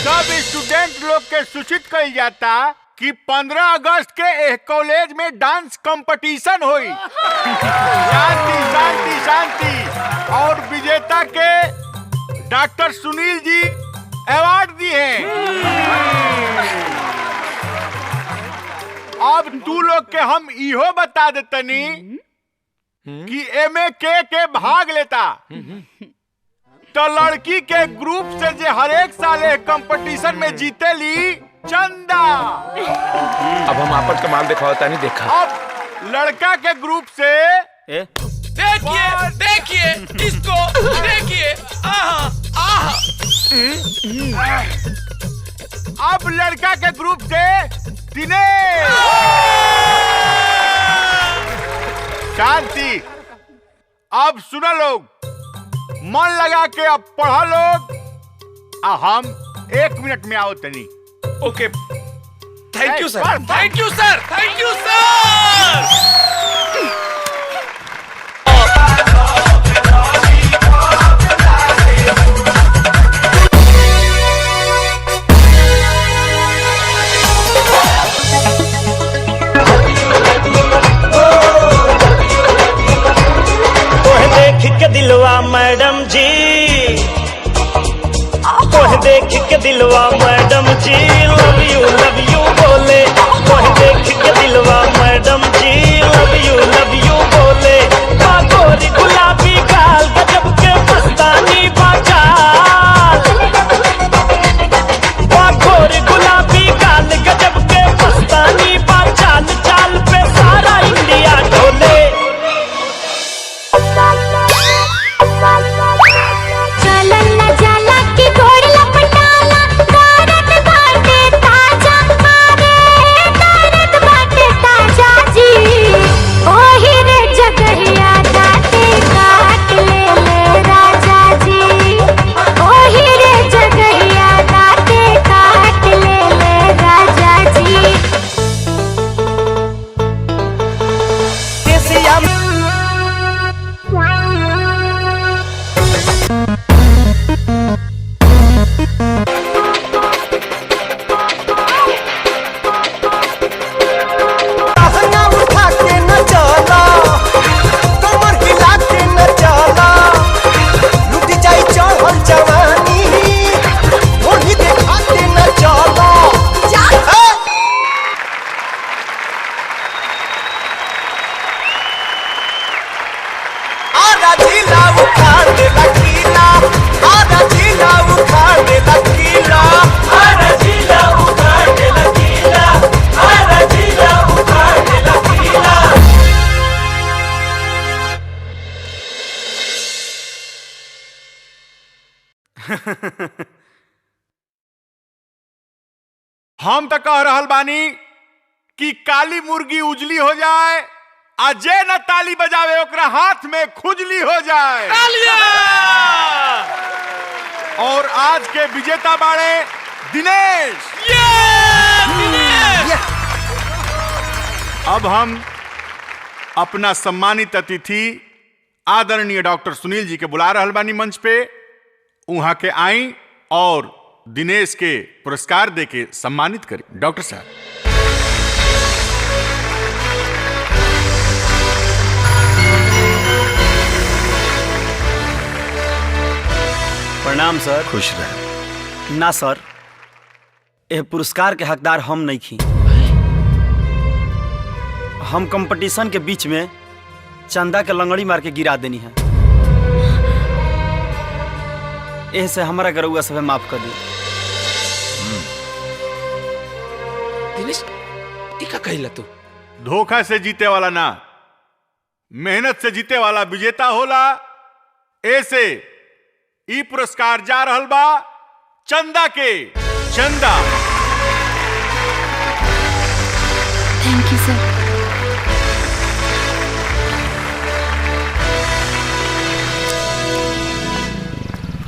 सब स्टूडेंट लोग के सूचित कइल जाता कि 15 अगस्त के एक कॉलेज में डांस कंपटीशन हुई। शांति शांति शांति। और विजेता के डॉक्टर सुनील जी अवार्ड दिए। अब तू लोग के हम इहो बता देतनी कि एमे के भाग लेता। तो लड़की के ग्रुप से जे हर एक साल कंपटीशन में जीते ली चंदा। अब हम आपन कमाल दिखावता नहीं देखा। अब लड़का के ग्रुप से देखिए देखिए इसको देखिए। अब लड़का के ग्रुप से दिनेश। शांति। अब सुनो लोग, मन लगा के अब पढ़ा लोग। हम 1 मिनट में आओ तनी। Okay thank you sir. Thank you sir. Thank you sir. के दिलवा मैडम जी, तोह देख के दिलवा मैडम जी लव यू बोले। तोह देख के दिलवा मैडम जी लव यू बोले। गोरी गुलाबी गाल गजब के मस्तानी बाचाल। गोरी गुलाबी गाल गजब के मस्तानी बाचाल। चाल पे सारा इंडिया ढोले। हम तो कह रहल बानी कि काली मुर्गी उजली हो जाए, अजय न ताली बजावे ओकरा हाथ में खुजली हो जाए। और आज के विजेता बाड़े दिनेश। अब हम अपना सम्मानित अतिथि आदरणीय डॉक्टर सुनील जी के बुला रहल बानी मंच पे। वहां के आई और दिनेश के पुरस्कार देके सम्मानित करी। डॉक्टर साहब। प्रणाम सर। खुश रहे। ना सर, यह पुरस्कार के हकदार हम नहीं खी। हम कंपटीशन के बीच में चंदा के लंगड़ी मार के गिरा देनी है। ऐसे हमारा गरुआ सब माफ कर दी। दिनेश टीका कहिला तू। धोखा से जीते वाला ना, मेहनत से जीते वाला विजेता होला। ऐसे ई पुरस्कार जा रहल बा चंदा के। चंदा। थैंक यू सर।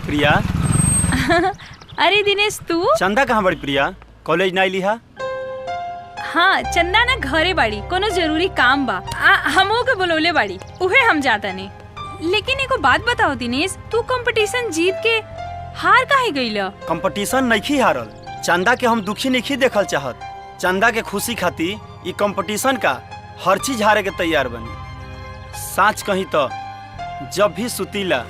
प्रिया। अरे दिनेश तू। चंदा कहाँ बड़ी प्रिया? कॉलेज ना लिहा? हाँ चंदा ना घरे बाड़ी, कोनो जरूरी काम बा। हमो के बोलौले बाड़ी, उहे हम जाता नहीं। लेकिन एको बात बताओ दिनेश, तू कंपटीशन जीत के हार काहे गइल? कंपटीशन नहीं हारल, चंदा के हम दुखी नहीं देखल चाहत। चंदा के खुशी खातिर ई कंपटीशन का हर चीज हारे के तैयार बनी। साच कही तो जब भी सुतीला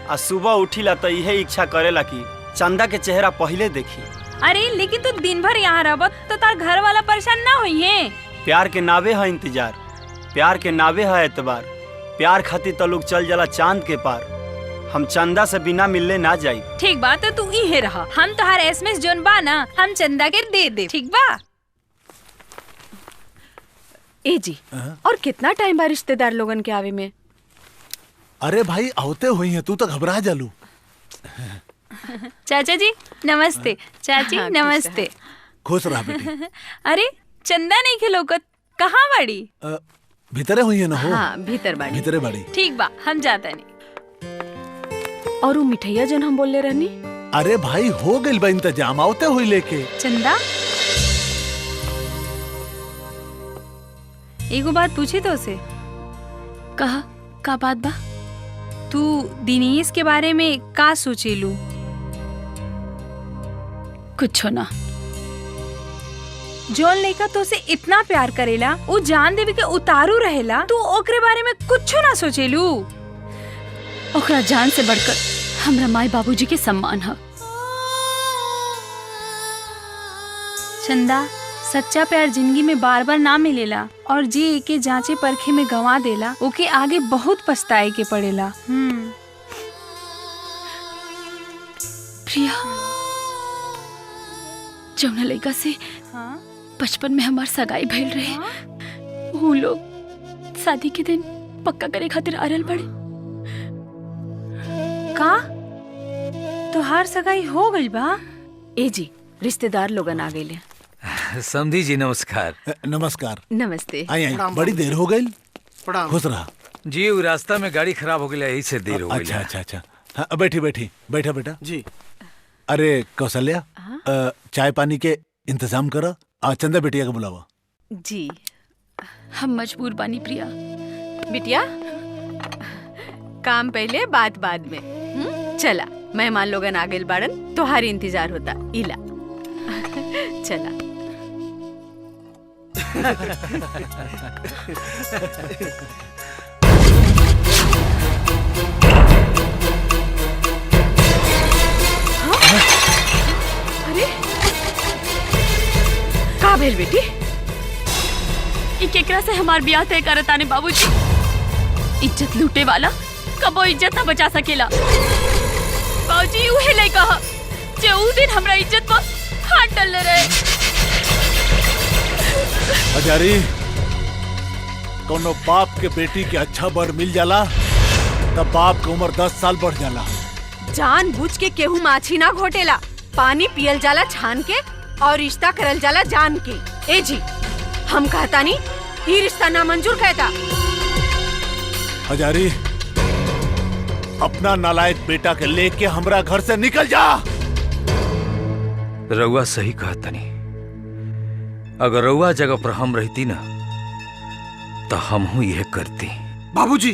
आ सुबह उठीला तो यही इच्छा करेला कि चंदा के चेहरा पहले देखी। अरे लेकिन तू दिन भर यहाँ रहब तो तार घर वाला परेशान ना होई है। प्यार के नावे है इंतजार, प्यार के नावे है एतबार, प्यार खातिर तो लोग चल जाला चांद के पार। हम चंदा से बिना मिलने ना जाई। ठीक बा तो तू इहे रहा, हम तोहार एसएमएस जोन बा ना हम चंदा के दे दे। ठीक बा? ए जी और कितना टाइम बा रिश्तेदार लोगन के आवे में? अरे भाई आवते हुई है, तू तो घबरा जालू। चाचा जी नमस्ते। चाची हाँ, नमस्ते। खुश रहा बेटी। अरे चंदा नहीं खिलौकत, कहाँ बाड़ी? भीतरे हुई है ना हो? हाँ भीतर बाड़ी। भीतरे बाड़ी। ठीक बा हम जाता नहीं। और वो मिठाइया जन हम बोले रहनी? अरे भाई हो गइल बा इंतजाम, आवते हुई लेके। चंदा एगो बात पूछी तो उसे। कहा का बात बा? तू दिनेश के बारे में का सोचेलू? कुछ ना। जौन लड़का तो से इतना प्यार करेला वो जान देवी के उतारू रहेला, तू ओकरे बारे में कुछ ना सोचेलू? ओकरा जान से बढ़कर हमरा माई बाबूजी के सम्मान है। चंदा सच्चा प्यार जिंदगी में बार बार ना मिलेला और जे एके जांचे परखे में गंवा देला ओके आगे बहुत पछताए के पड़ेला। प्रिया जौना लड़का से बचपन में हमार सगाई भइल रहे, वो लोग शादी के दिन पक्का करे खातिर आरल पड़े। का तोहार सगाई हो गइल बा? ए जी रिश्तेदार लोगन आ गए। समधी जी नमस्कार। नमस्कार। नमस्ते। आई आई, बड़ी देर हो गई। खुश रहा जी। वो रास्ता में गाड़ी खराब हो गई, यही से देर हो गई। अच्छा अच्छा अच्छा। हाँ, बैठी बैठी बैठा बेटा जी। अरे कौशल्या, चाय पानी के इंतजाम करो। चंदा बेटिया को बुलावा। जी हम मजबूर बानी प्रिया। बिटिया काम पहले बात बाद में। चला मेहमान लोगन आ गए बाड़न, तोहारी इंतजार होता। इला चला। अरे का भेल बेटी? ई केकरा से हमार ब्याह तय करत आने बाबूजी? इज्जत लूटे वाला कबो इज्जत ना बचा सकेला। बाबूजी उहे लइका ह जे ऊ दिन हमरा इज्जत पर हाथ डालले रहे। हजारी, कोनो बाप के बेटी के अच्छा बर मिल जाला तब बाप की उम्र 10 साल बढ़ जाला। जानबूझ के केहू माछी ना घोटेला, पानी पियल जाला छान के और रिश्ता करल जाला जान के। ए जी हम कहता नहीं ये रिश्ता नामंजूर कहता। हजारी, अपना नालायक बेटा के लेके हमरा घर से निकल जा। रउआ सही कहता नहीं। अगर रउआ जगह पर हम रहती ना तो हम हूँ यह करती। बाबूजी,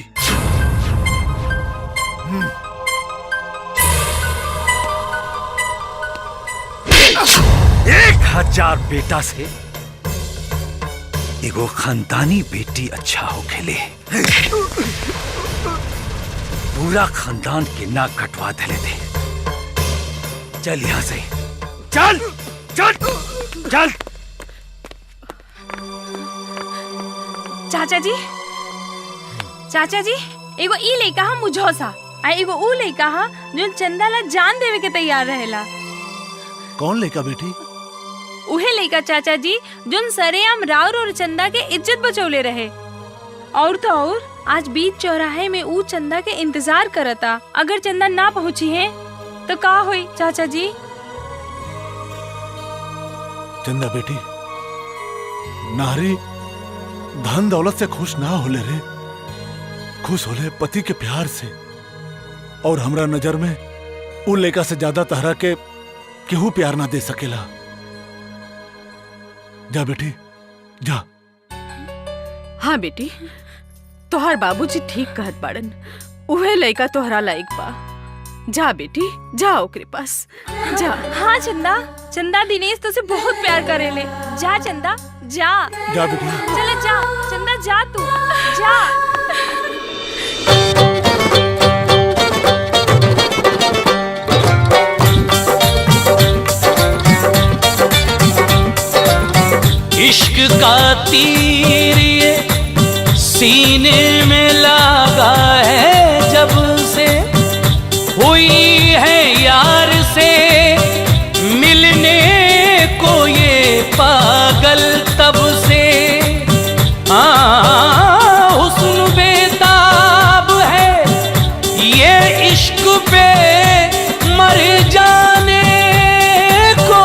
1000 बेटा से एगो खानदानी बेटी अच्छा हो खेले। पूरा खानदान के नाक कटवा देले थे। चल यहाँ से, चल चल चल। चाचा जी, चाचा जी, एगो ई लइका हम मुझौसा आ एगो ऊ लइका हा जो चंदा ला जान देवे के तैयार रहेला। कौन लेका बेटी? उहे लइका चाचा जी जोन सरेआम राउर और चंदा के इज्जत बचौले रहे। और तो और आज बीच चौराहे में ऊ चंदा के इंतजार करता। अगर चंदा ना पहुंची है तो का होई चाचा जी? चंदा बेटी, नारी धन दौलत से खुश ना होले रे, खुश होले पति के प्यार से। और हमरा नजर में उ लेका से ज्यादा तहरा के केहू प्यार ना दे सकेला। जा बेटी जा। हाँ बेटी, तोहार बाबूजी ठीक कहत बाड़न। उहे लइका तोहरा लायक बा। जा बेटी, जा ओकरे पास जा। हाँ चंदा, चंदा दिनेश तुझसे बहुत प्यार करेले। जा चंदा जा। जा बेटिया। चल जा चंदा, जा तू जा। इश्क का तीर ये सीने में लगा है जब से, हुई है यार से मिलने को ये पागल तब से। हुस्न बेताब है ये इश्क पे मर जाने को,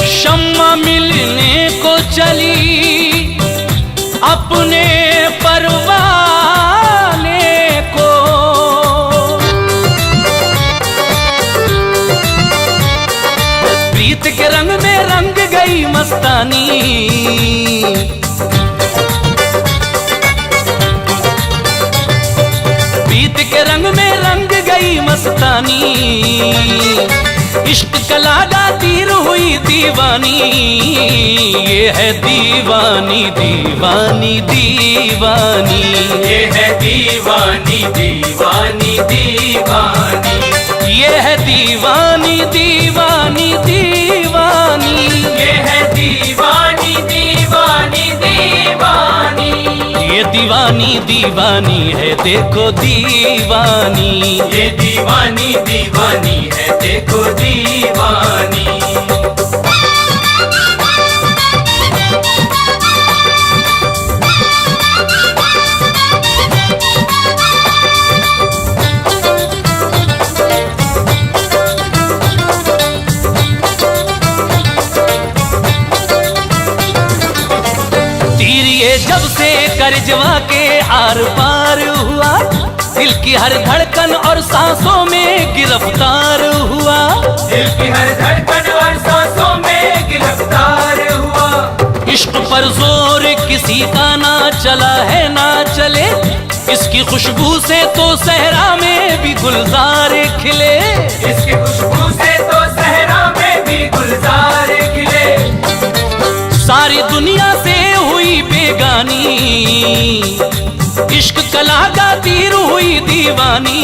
शम्मा मिलने को चली अपने परवाने को। प्रीत के रंग में रंग गई मस्तानी, प्रीत के रंग में रंग गई मस्तानी। इश्क कलागा तीर हुई दीवानी, ये है दीवानी दीवानी दीवानी, ये है दीवानी दीवानी दीवानी, ये है दीवानी दीवानी दीवानी, ये है दीवानी दीवानी दीवानी, ये दीवानी दीवानी है देखो दीवानी, ये दीवानी दीवानी है देखो दीवानी। तीर ये जब से करजवा के आर पार हुआ, दिल की हर धड़कन और सांसों में गिरफ्तार हुआ, दिल की हर धड़कन और सांसों में गिरफ्तार हुआ। इश्क पर जोर किसी का ना चला है ना चले, इसकी खुशबू से तो सहरा में भी गुलजार खिले, इसकी खुशबू से तो सहरा में भी गुलजार खिले। सारी दुनिया से हुई बेगानी, इश्क कलागा तीर हुई दीवानी,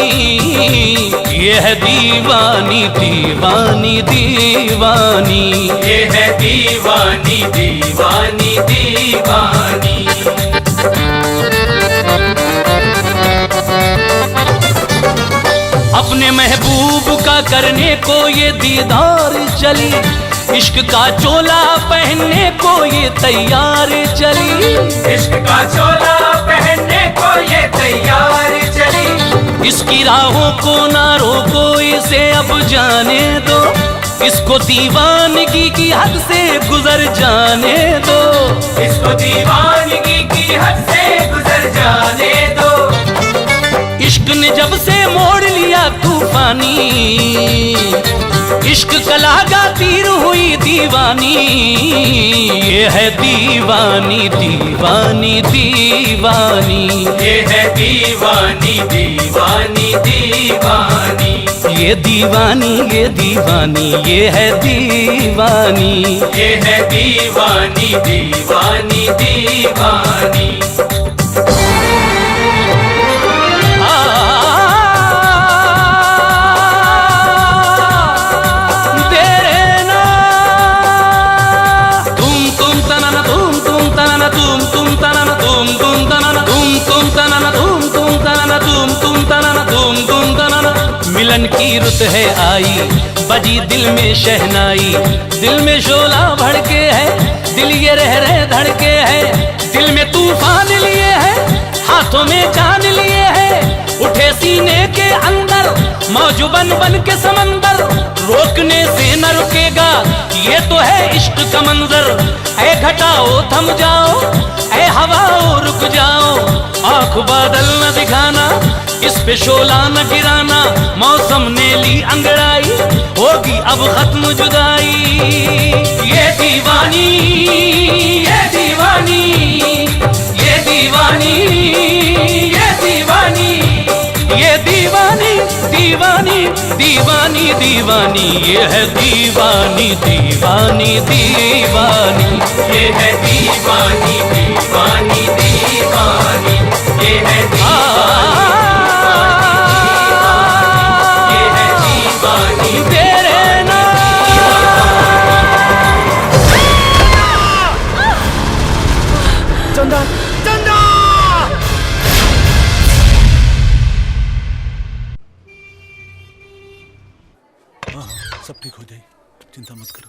ये है दीवानी दीवानी दीवानी, ये है दीवानी दीवानी दीवानी। अपने महबूब का करने को ये दीदार चली, इश्क का चोला पहनने को ये तैयार चली, इश्क का चोला पहनने को ये तैयार चली। इसकी राहों को ना रोको, इसे अब जाने दो, इसको दीवानगी की हद से गुजर जाने दो, इसको दीवानगी की हद से गुजर जाने दो। इश्क ने जब से मोड़ लिया तूफानी, इश्क कलागा तीर हुई दीवानी, ये है दीवानी दीवानी दीवानी, ये है दीवानी दीवानी दीवानी, ये दीवानी ये दीवानी, ये है दीवानी, ये है दीवानी दीवानी दीवानी। मिलन की रुत है आई, बजी दिल में शहनाई, दिल में शोला भड़के है, दिल ये रह रहे धड़के है, दिल में तूफान लिए है, हाथों में जान लिए है, उठे सीने के अंदर मौज बन बन के समंदर, रोकने से न रुकेगा ये तो है इश्क का मंजर। ऐ घटाओ थम जाओ, ऐ हवाओ रुक जाओ, आंख बादल न दिखाना, इस पे शोला न गिराना, मौसम ने ली अंगड़ाई, होगी अब खत्म जुदाई। ये दीवानी ये दीवानी ये दीवानी ये दीवानी ये दीवानी दीवानी दीवानी ये है दीवानी दीवानी दीवानी, ये है दीवानी दीवानी दीवानी, ये है दीवानी तेरे चंदा चंदा सब ठीक हो जाए, चिंता मत करो।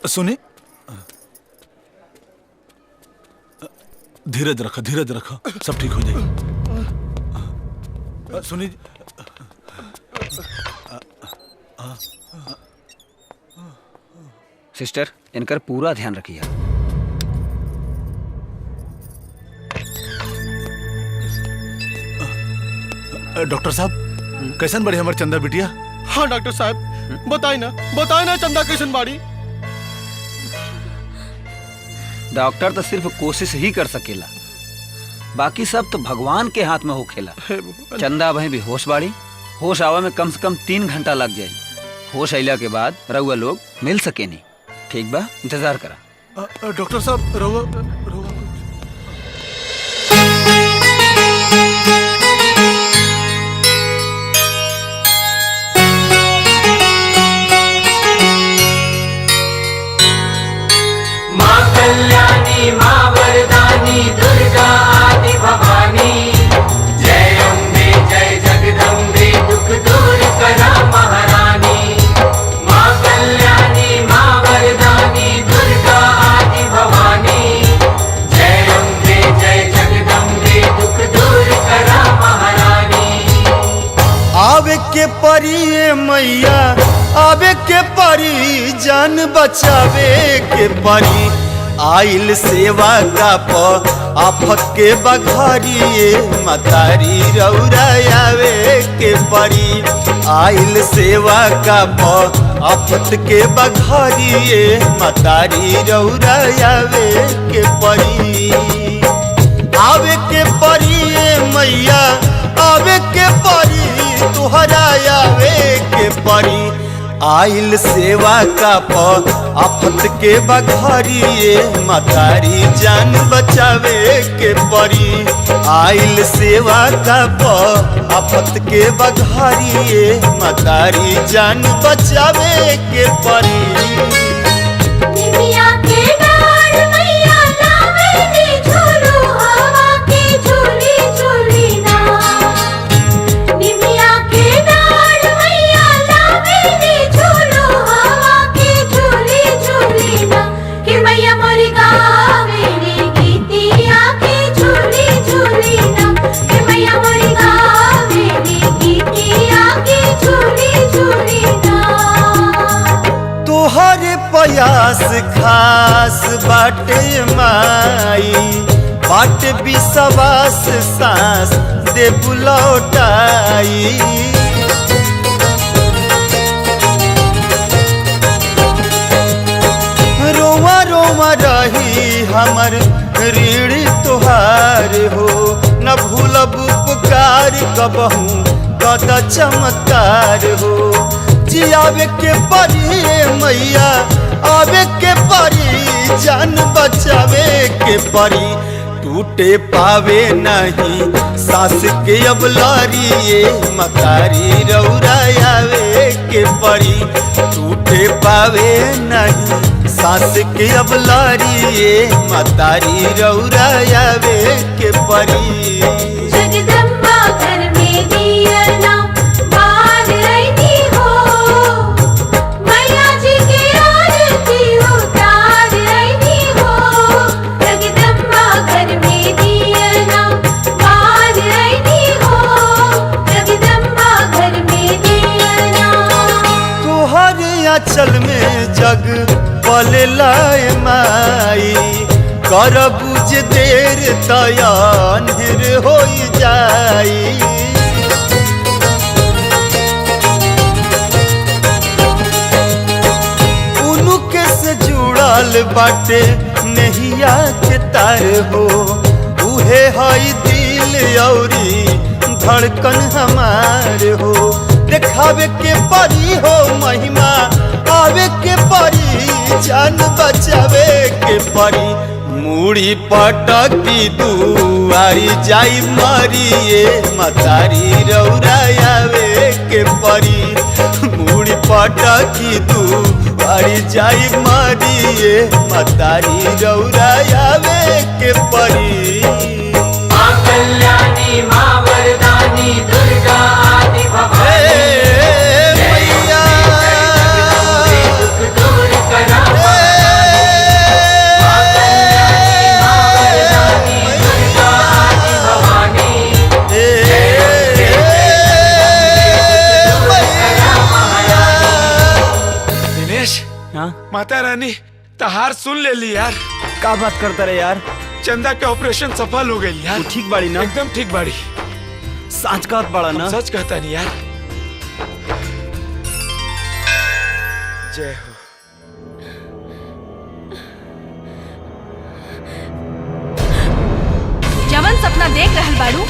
सुने, धीरज रखो, धीरज रखो, सब ठीक हो जाए। सुनी, सिस्टर इनकर पूरा ध्यान रखिए। डॉक्टर साहब कैसन बड़ी हमारे चंदा बिटिया? हाँ डॉक्टर साहब, बताए ना चंदा कैसन बाड़ी। डॉक्टर तो सिर्फ कोशिश ही कर सकेला, बाकी सब तो भगवान के हाथ में हो खेला। चंदा वहीं भी होश बाड़ी, होश आवा में कम से कम 3 घंटा लग जाए। होश आइला के बाद रउआ लोग मिल सके नहीं। ठीक बा, इंतजार करा। डॉक्टर साहब रउआ कल्याणी माँ वरदानी दुर्गा आदि भवानी, जय अम्बे जय जगदम्बे दुख दूर करा महारानी। माँ कल्याणी माँ वरदानी दुर्गा आदि भवानी, जय अम्बे जय जगदम्बे दुख दूर करा महारानी। आवे के परी मैया, आवे के परी, जान बचावे के परी। आइल सेवा का आफत के बघारिए मतारी रौरायावे के परी। आइल सेवा का आफत के बघारिए मतारी रौरायावे के परी। आवे के परी मैया, आवे के परी, तुहरा आवे के परी। आइल सेवा का आफत के बघारिए मतारी जान बचावे के परी। आइल सेवा का आफत के बघारिए मतारी जान बचावे के परी। प्रयास खास बाटे माई, बाट विश्वास सांस दे बुलौटाई। रोवा रोवा रही हमर ऋण तुहार हो, न भूलब उपकार कबहू कद चमत्कार हो। जियावे के परी मैया, आवे के परी, जान बचावे के परी। टूटे पावे नहीं सास के अब लारिए मतारी रौरायावे के परी। टूटे पावे नहीं सास के अब लारिए मतारी रौरायावे के परी। जगदम्बा घर में दिया ना बार रही हो, मैया जी की आरती उतार रही हो। जगदम्बा घर में दिया ना बार रही हो, जगदम्बा घर में दिया ना। तोहर आंचल में जग पल लाए माई, कर बुझ देर तयान्हिर हो जाई। उनके से जुड़ल बाटे नहिया के तार हो, उहे हई दिल औरी धड़कन हमार हो। देखावे के परी हो महिमा, आवे के परी, जान बचावे के परी। मूड़ी पटकी दुआरी जाई मरिए मतारी रौरायावे के परी। मूड़ी पटकी दुआरी जाई मरिए मतारी रौरायावे के परी। माँ कल्याणी माँ वरदानी दुर्गा आदि भवानी मैया दुख दूर करा। माँ कल्याणी माँ वरदानी दुर्गा आदि भवानी दिनेश, माता रानी तहार सुन ले ली यार। का बात करता रे यार? चंदा के ऑपरेशन सफल हो गई यार। ठीक बाड़ी ना? एकदम ठीक बाड़ी। सच कहत बड़ा ना? सच कहता नहीं यार। जय हो। जवन सपना देख रहल बाड़ू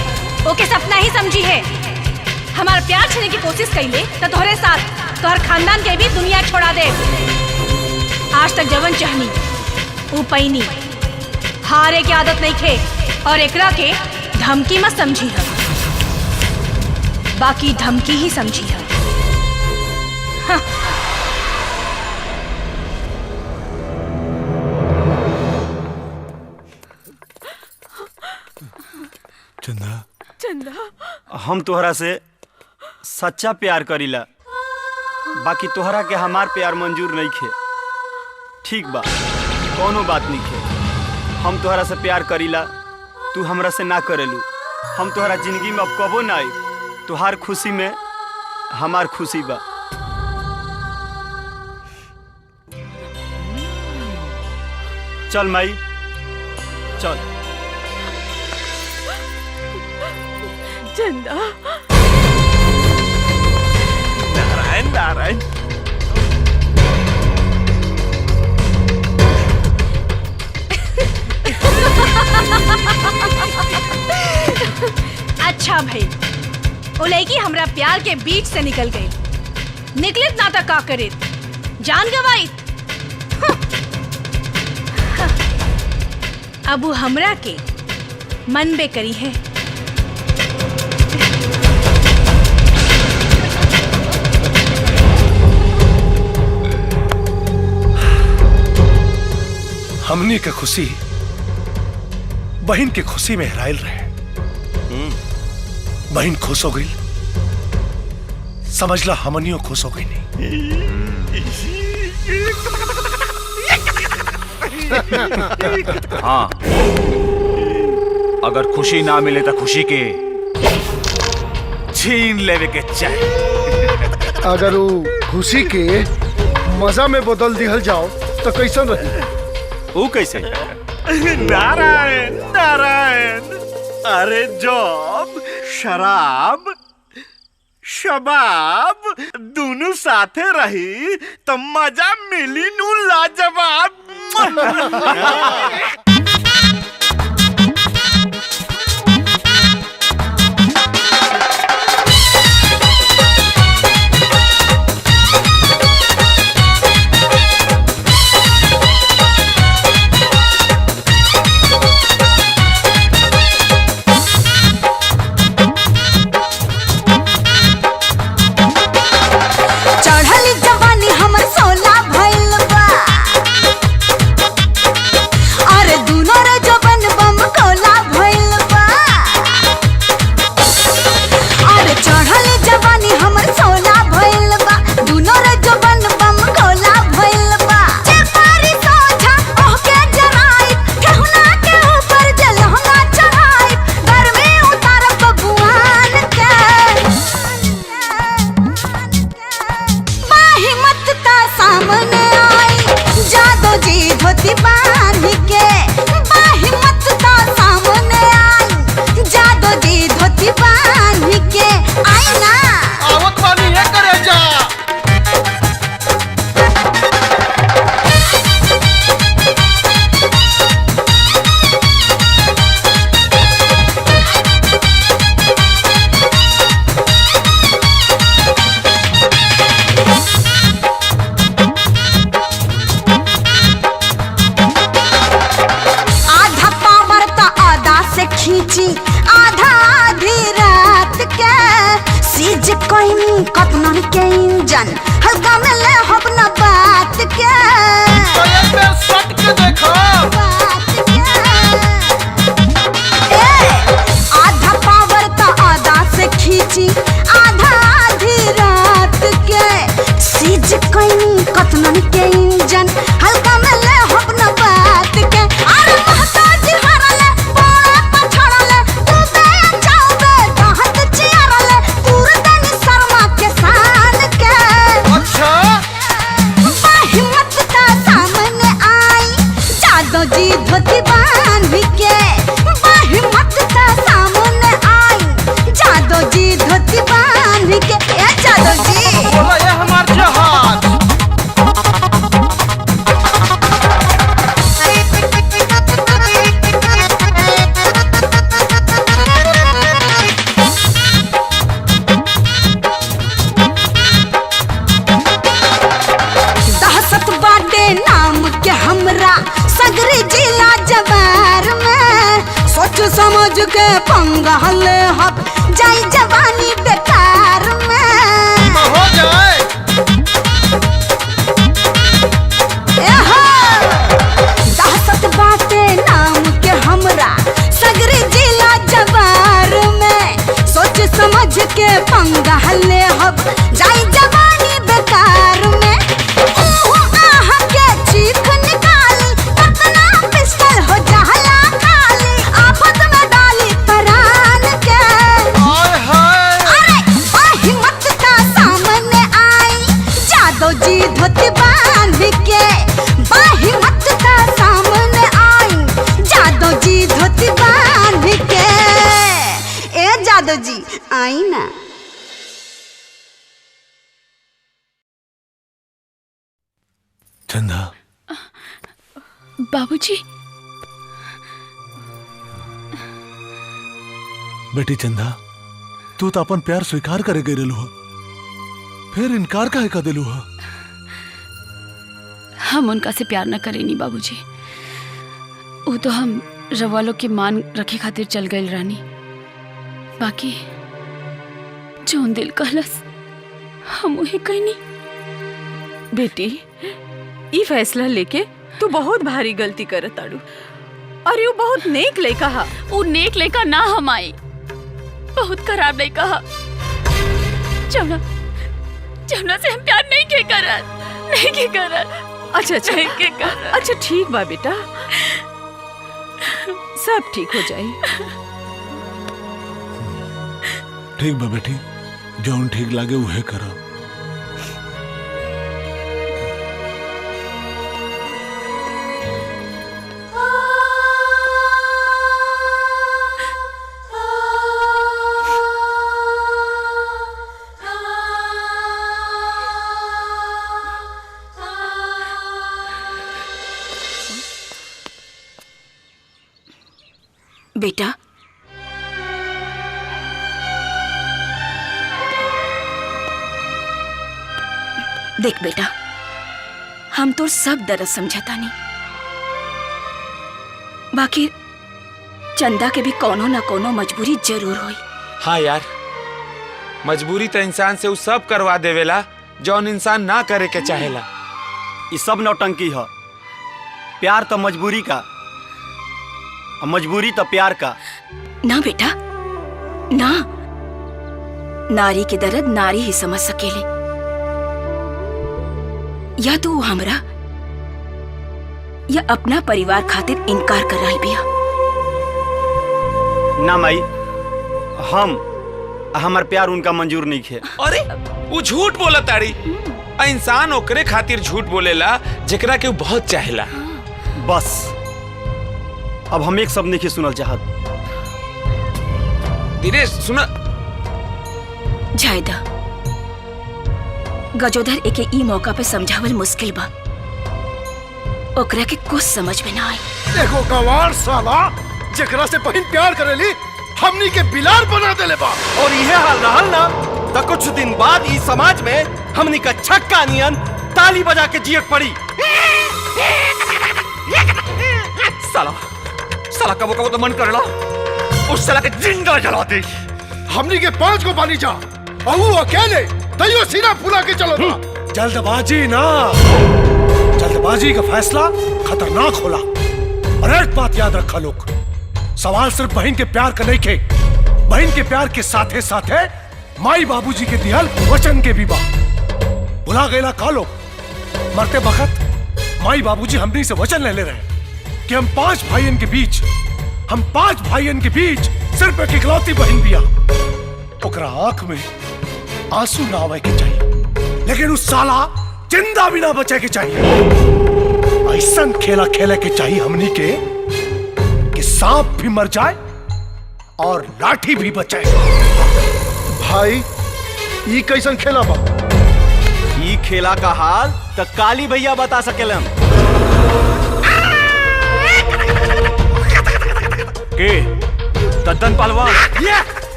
ओके सपना ही समझी है। हमारा प्यार छीने की कोशिश कइले तो तोहरे साथ तोहर खानदान के भी दुनिया छोड़ा दे। आज तक जवन चाहनी ऊ पैनी, हारे की आदत नहीं खे और एकरा के धमकी मत समझी है, बाकी धमकी ही समझी है। हाँ। चंदा, चंदा, हम तोहरा से सच्चा प्यार करीला, बाकी तोहरा के हमार प्यार मंजूर नहीं खे। ठीक बा, कोनो बात नहीं खे। हम तोहरा से प्यार करीला, तू हमरा से ना करेलू। हम तोहरा जिंदगी में अब कबो ना आई। तुहार खुशी में हमार खुशी बा। चल माई, चल। चंदा, नारायण नारायण। अच्छा भाई, वो लड़की हमरा प्यार के बीच से निकल गई। निकलित ना तक का करे, जान गवाई। अब वो हमरा के मन बे करी है। हमनी के खुशी बहन के खुशी में हेराइल रहे। बहन खुश हो गई, समझ ला हमनियों खुश हो गई नहीं। हाँ, अगर खुशी ना मिले तो खुशी के छीन लेवे के चाहिए। अगर वो खुशी के मजा में बदल दिहल जाओ तो कैसन रही? वो कैसे? नारायण नारायण। अरे जब शराब शबाब दोनों साथे रही तो मजा मिली नू लाजवाब। चढ़ल जवानी हमर सोला भइल बा। अरे दुनो रे जवन बम कोला भइल बा। अरे चढ़ल जवानी हमर सोला भइल बा। दुनो रे जवन बम कोला भइल बा। जे पारी सोझा ओके जराई, ठहुना के ऊपर जलहना चढ़ाई। घर में उतारब बबुआन के। हिम्मत ता सामने आई, जादो जी धोती बांध के। हिम्मत ता सामने आई, जादो जी धोती बांध के। आई ना आवत पानी है करे जा। इंजन हल्का में ले अपना बात के सट के देखो आधा पावर तो आधा से खींची आधा आधी रात के सीज कहीं कतनन के इंजन हल्का में ले अपना बात के अरे महताजी हरले बोला पछड़ले तू दे जाओगे कहत चिरले पूरे दिन शर्मा के शान के अच्छा हिम्मत का सामने आई जादो जी धोती बांध के हिम्मत का सामने आई जादो जी धोती बांध के ए जादो जी बोला ये हमार जहाज दहशत बाटे नाम के हमरा सगरी जिला जवार में सोच समझ के पंगा ले हक जाई जवानी बेकार में हो जाए दहशत बाटे नाम के हमरा सगरी जिला जवार में सोच समझ के पंगा ले हक जाई जवानी बेकार में ओहो आह के चीख निकाली कतना पिस्टल हो जाला खाली आफत में डाली परान के हाय हाय अरे हिम्मत का सामने आई जादो जी धोती बांध के हिम्मत का सामने आई जादो जी धोती बांध के ए जादो जी आई ना चंदा बाबूजी बेटी चंदा तू तो अपन प्यार स्वीकार करे गए हो फिर इनकार काहे का दिलू हो हम उनका से प्यार न करेनी बाबूजी वो तो हम रवालों के मान रखे खातिर चल गए रानी बाकी जोन दिल कहलस हम उहे कहनी बेटी ई फैसला लेके तू बहुत भारी गलती करत ताड़ू और यू बहुत नेक लइका हा वो नेक लेका ना हम आई बहुत खराब लेका हा जमुना जमुना से हम प्यार नहीं के करत अच्छा अच्छा नहीं के करत अच्छा ठीक बा बेटा सब ठीक हो जाई ठीक बा बेटी जौन ठीक लागे उहे करो बेटा देख बेटा हम तो सब दर्द समझता नहीं बाकी चंदा के भी कोनो ना कोनो मजबूरी जरूर होई हाँ यार मजबूरी तो इंसान से उ सब करवा देवेला जौन इंसान ना करे के चाहेला ये सब नौटंकी है प्यार तो मजबूरी का और मजबूरी तो प्यार का ना बेटा ना नारी के दर्द नारी ही समझ सकेले या तो वो हमरा या अपना परिवार खातिर इनकार कर रही बिया ना माई हमार प्यार उनका मंजूर नहीं है अरे वो झूठ बोला ताड़ी इंसान ओकरे खातिर झूठ बोलेला जेकरा के वो बहुत चाहेला बस अब हम एक शब्द नहीं सुनल चाहत दिनेश सुन जायदा गजोधर एके ई मौका पे समझावल मुश्किल बा ओकरा के कुछ समझ में ना आई देखो गवार साला जकरा से बहन प्यार करेली हमनी के बिलार बना देले बा और यह हाल रहल ना तो कुछ दिन बाद इस समाज में हमनी का छक्का नियन ताली बजा के जियक पड़ी साला साला कबो कबो तो मन करला उस साला के जिंदा जला दे हमनी के 5 को बानी जा और वो अकेले तैयो सीना फुला के चलो था। जल्दबाजी ना, जल्दबाजी का फैसला खतरनाक होला। और एक बात याद रखा लोग, सवाल सिर्फ बहन के प्यार का नहीं खे, बहन के प्यार के साथे साथे माई बाबूजी के दिहल वचन के भी बा। भुला गएला का लोग, मरते वक्त माई बाबूजी हमनी से वचन ले रहे कि हम पांच भाइयन के बीच सिर्फ एक इकलौती बहन बिया। ओकरा आंख में आंसू ना आवे के चाहिए, लेकिन उस साला जिंदा भी ना बचे के चाहिए। ऐसा खेला खेले के चाहिए हमनी के कि सांप भी मर जाए और लाठी भी बचे। भाई ये कैसन खेला बा? ई खेला का हाल तो काली भैया बता सकेलन। के दद्दन पहलवान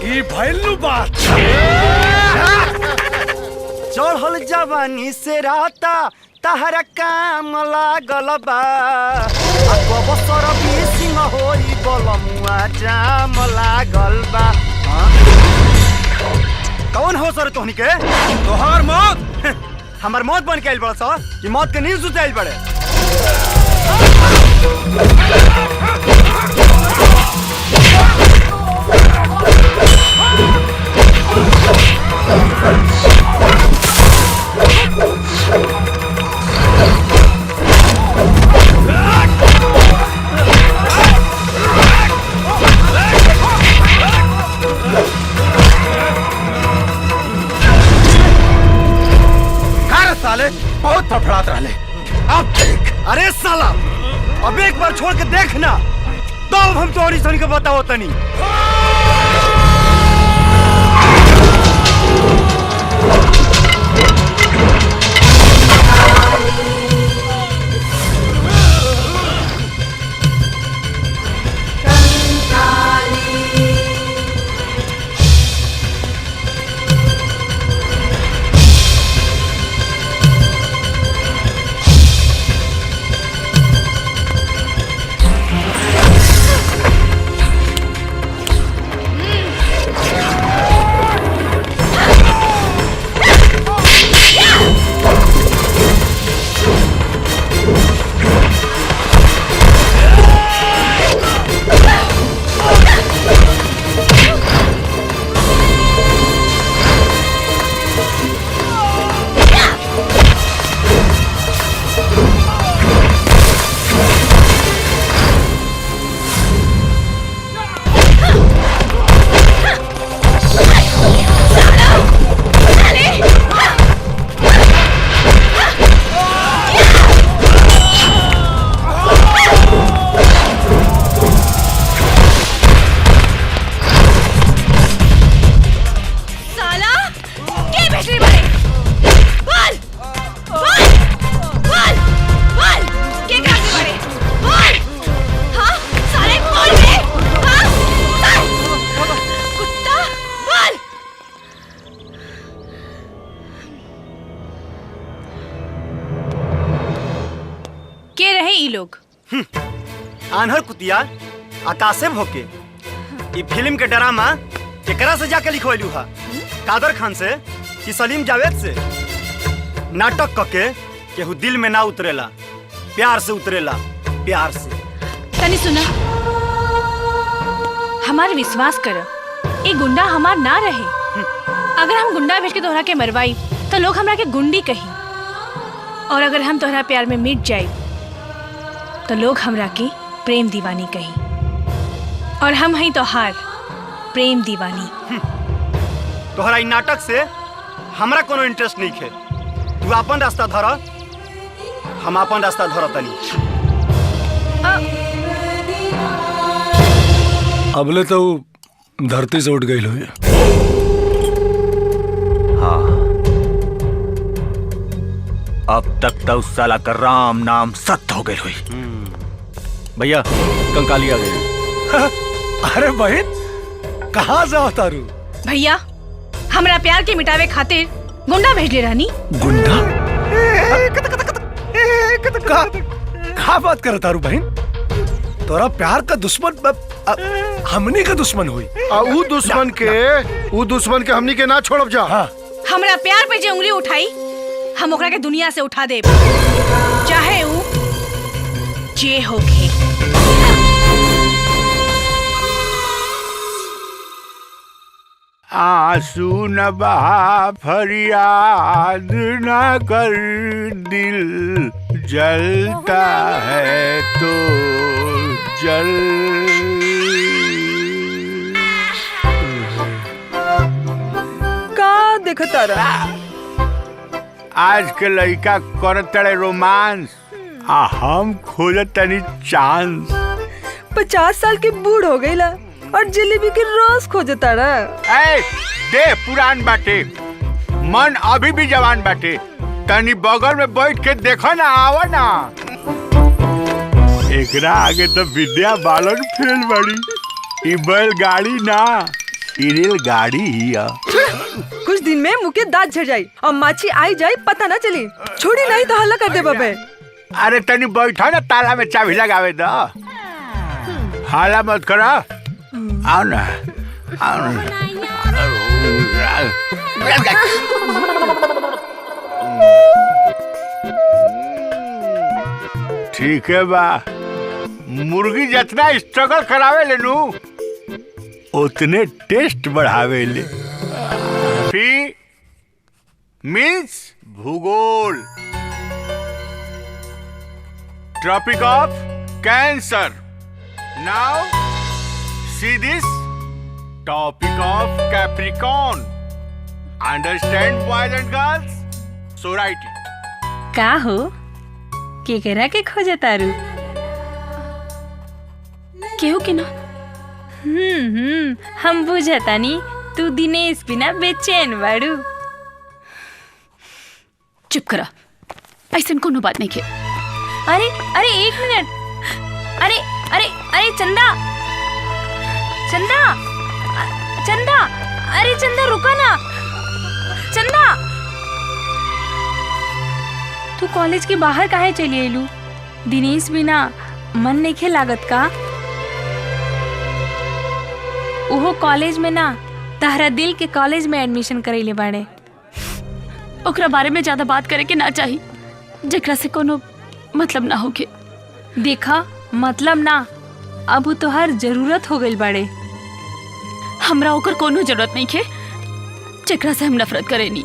ये भैलू बात। चढ़ल जवानी से राता तहरा काम लागल बा, बसर भी सिंह होई बलमुआ जाम लागल बा। कौन हो सर तोहनी के? तोहार मौत हमार मौत बन के आइल बड़ा सर कि मौत के नींद सुते आइल बड़े। साले बहुत फफड़ात रहे। अब देख। अरे साला अब एक बार छोड़ के देखना, तो हम तोहरी सन के बताओ तनी। आन्हर कुतिया आकाशे भोके। ई फिल्म के ड्रामा केकरा से जाके लिखवैलू हा? कादर खान से कि सलीम जावेद से? नाटक कके केहू दिल में ना उतरेला, प्यार से उतरेला, प्यार से। तनी सुना, हमारे विश्वास कर, ये गुंडा हमार ना रहे। अगर हम गुंडा भेज के तोहरा के मरवाई तो लोग हमरा के गुंडी कही, और अगर हम तोहरा प्यार में मिट जाए तो लोग हमरा की प्रेम दीवानी कही, और हम हई तोहार प्रेम दीवानी। तोहरा इ नाटक से हमरा कोनो इंटरेस्ट नहीं है। तू अपन रास्ता धर, हम अपन रास्ता धर तनी। अबले तो धरती से उठ गई लो। हाँ, अब तक तो उस साला का राम नाम सत्य हो गई हुई। भैया कंकाली आ गई। अरे बहन कहाँ जाओ तारू? भैया हमरा प्यार के मिटावे खातिर गुंडा भेज ले रहनी। गुंडा? कहाँ बात कर तारू बहन? तोरा प्यार का दुश्मन हमनी का दुश्मन हुई ऊ दुश्मन के हमनी के ना छोड़ब जा। हमरा प्यार पे जे उंगली उठाई हम ओकरा के दुनिया से उठा देब, चाहे ऊ जे होखे। आंसू न बहा फरियाद न कर, दिल जलता है तो जल। का देखता रहा? आज के लड़का करतड़े रोमांस, आ हम खोजत तनी चांस। 50 साल के बूढ़ हो गईला और जलेबी के रस खोजता रहा। ए, दे पुरान बाटे, मन अभी भी जवान बाटे। तनी बगल में बैठ के देखो ना, आवा ना। एकरा आगे तो विद्या बालन फेल बड़ी। ई बैलगाड़ी ना, ई रेलगाड़ी ही है। कुछ दिन में मुँह के दांत झड़ जाई और माछी आई जाए पता ना चली। छोड़ी नहीं तो हल्ला कर दे बबे। अरे तनी बैठो ना, ताला में चाबी लगावे दो। हाला मत करो, आओ ना, आओ ना। ठीक है बा, मुर्गी जितना स्ट्रगल करावे ले नू उतने टेस्ट बढ़ावे ले। फी मीन्स भूगोल, tropic of cancer. Now see this topic of Capricorn. Understand boys and girls? So write it. का हो केकरा के खोजे तारू? केहू के ना। हम बुझतानी तू दिनेश बिना बेचैन बाड़ू। चुप करा, ऐसा कोनो बात नहीं के। अरे अरे एक मिनट, अरे अरे अरे चंदा, चंदा, चंदा, अरे चंदा रुका ना। चंदा, तू कॉलेज के बाहर काहे चली आइलू? दिनेश बिना मन नहीं लागत का? उहो कॉलेज में ना, तहरा दिल के कॉलेज में एडमिशन करैले बाड़े। ओकरा बारे में ज्यादा बात करे के ना चाही, जेकरा से कोनो मतलब ना होके। देखा, मतलब ना, अब तोहर जरूरत हो गई बाड़े। हमरा ओकर कोनो जरूरत नहीं खे, जेकरा से हम नफरत करेनी।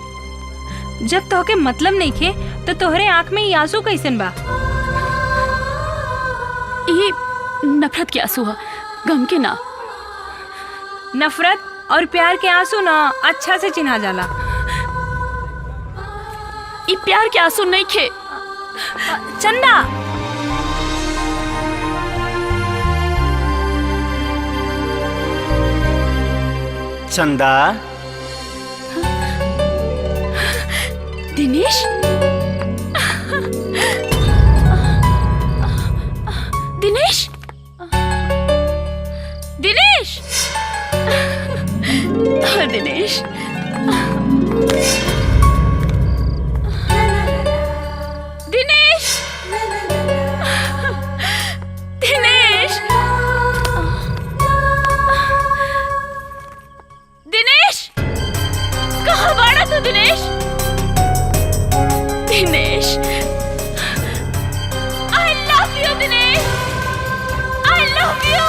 जब तोहके मतलब नहीं खे तो तोहरे आँख में ये आंसू कैसन बा? ये नफरत के आंसू है, गम के ना। नफरत और प्यार के आंसू ना अच्छा से चिन्हा जाला। ये प्यार के आंसू नहीं खे। चंदा, चंदा, दिनेश, दिनेश, दिनेश, दिनेश, दिनेश, दिनेश, दिनेश, कहाँ बाड़ा तू Dinesh? Dinesh, I love you Dinesh, I love you,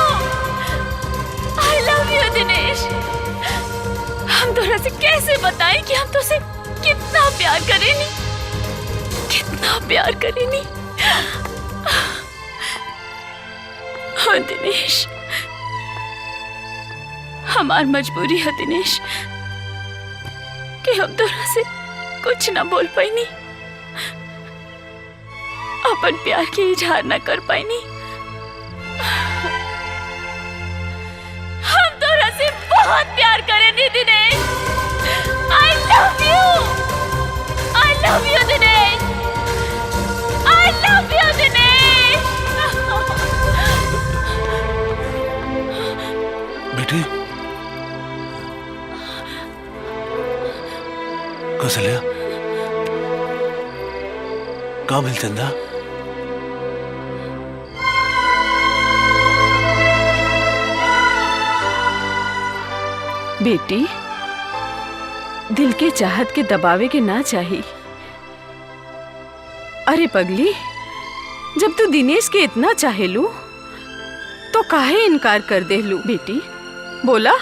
I love you Dinesh. हम तोरा से कैसे बताएं कि हम तुझसे कितना प्यार करेनी, कितना प्यार करेनी। हाँ दिनेश, हमार मजबूरी है दिनेश कि हम तोरा से कुछ ना बोल पाईनी, अपन प्यार के इजहार ना कर पाईनी। हम तोरा से बहुत प्यार करेनी Dinesh. I love you, I love you Dinesh, I love you Dinesh. बेटी, कौशल्या, का भेल चंदा? बेटी, दिल के चाहत के दबावे के ना चाहिए। अरे पगली, जब तू दिनेश के इतना चाहेलू तो काहे इनकार कर देलू? बेटी बोला।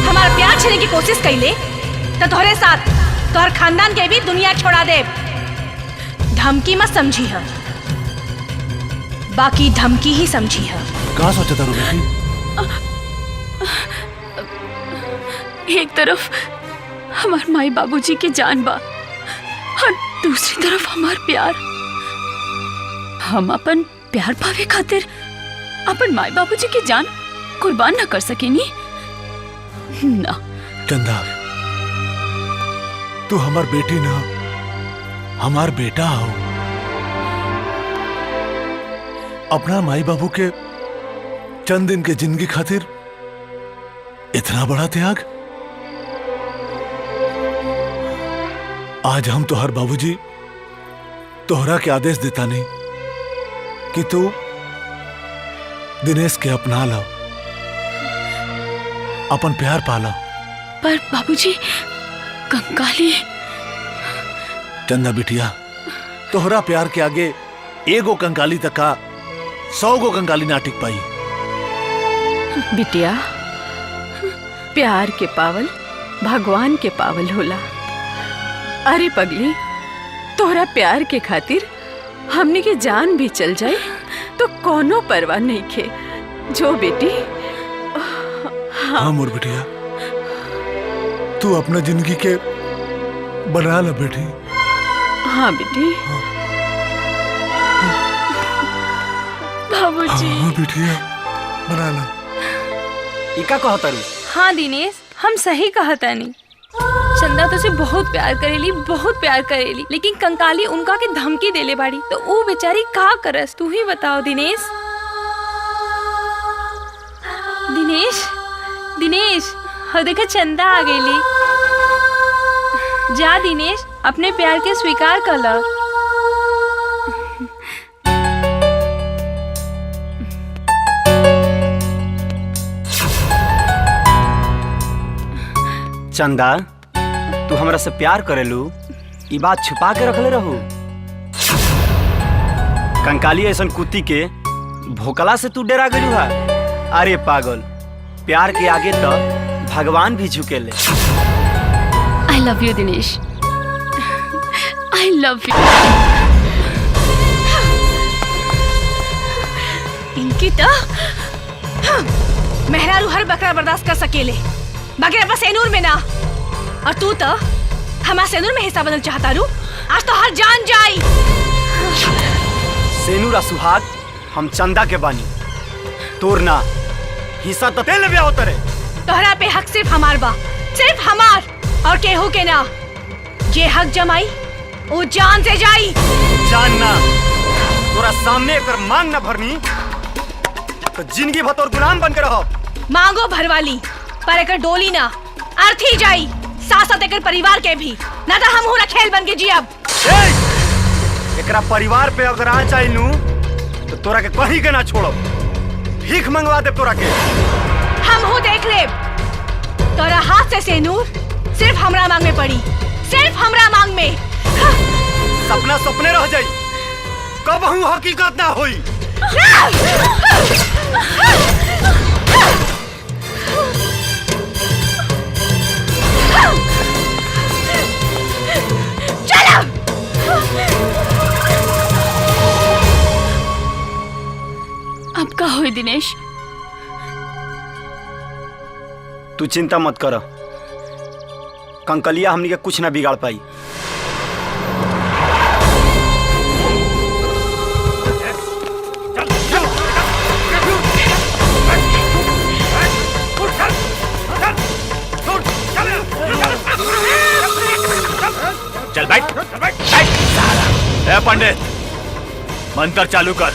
हमारा प्यार छीने की कोशिश कैले तो तोहरे साथ तोहर खानदान के भी दुनिया छोड़ा दे। धमकी मत समझी है, बाकी धमकी ही समझी है। कहाँ सोचा था बेटी? एक तरफ हमार माई बाबूजी के जान बा और दूसरी तरफ हमार प्यार। हम अपन प्यार पावे खातिर अपन माई बाबूजी के जान कुर्बान न कर सकेनी ना। चंदा, तू हमार बेटी ना, हमार बेटा हो। अपना माई बाबू के चंद दिन के जिंदगी खातिर इतना बड़ा त्याग। आज हम तोहर बाबूजी तोहरा के आदेश देता नहीं कि तू दिनेश के अपना लो, अपन प्यार पाला। पर बाबूजी, कंकाली। चंदा बिटिया, तोहरा प्यार के आगे एगो कंकाली तक का 100 गो कंकाली ना टिक पाई। बिटिया, प्यार के पावल भगवान के पावल होला। अरे पगली, तोहरा प्यार के खातिर हमने के जान भी चल जाए तो कोनो परवाह नहीं खे। जो बेटी। हाँ मोर बिटिया, तू अपना जिंदगी के बना ला बेटी। हाँ बेटी। बाबूजी। हाँ बिटिया, बना ला। इका कहता रू? हाँ दिनेश, हम सही कहता नहीं। चंदा तुझे बहुत प्यार करेली, बहुत प्यार करेली, लेकिन कंकाली उनका के धमकी देले बाड़ी तो वो बेचारी का करस? तू ही बताओ दिनेश। दिनेश, दिनेश, हाँ देखा चंदा आ गईली। जा दिनेश, अपने प्यार के स्वीकार कर ला। चंदा, तू हमरा से प्यार करेलू, ई बात छुपा के रखले रहू। कंकाली ऐसन कुत्ती के भोकला से तू डरा गलू है? अरे पागल, प्यार के आगे तो भगवान भी झुकेले। I love you Dinesh, I love you. इनकी तो मेहरारू हर बकरा बर्दाश्त कर सकेले, बाकी अपना सेनूर में ना। और तू तो हमारा सेनूर में हिस्सा बदल चाहता रू। आज तो हर जान जाई। सेनूर सुहाग हम चंदा के बानी, तोर ना। हिस्सा तो तेल भी होता रे। तोहरा पे हक सिर्फ हमार बा, सिर्फ हमार, और केहू के ना। ये हक जमाई वो जान से जाई। जान ना, तोरा सामने एक मांग ना भरनी तो जिंदगी भर तोर गुलाम बन के रहो। मांगो भरवाली, पर एक डोली ना अर्थी जाई। साथ एक परिवार के भी ना तो हम ना खेल बन के जी। अब एकरा परिवार पे अगर आ चाहलू तो तोरा के कहीं के ना छोड़ो, भीख मंगवा दे तोरा के। हम हो देख ले, तोरा हाथ से सेनूर सिर्फ हमरा मांग में पड़ी, सिर्फ हमरा मांग में। सपना सपने रह जाई, कब हूँ हकीकत ना हुई। अब का हुई दिनेश? तू चिंता मत कर, कंकलिया हमनी के कुछ ना बिगाड़ पाई। चल बैठ, ए पंडित, मंत्र चालू कर।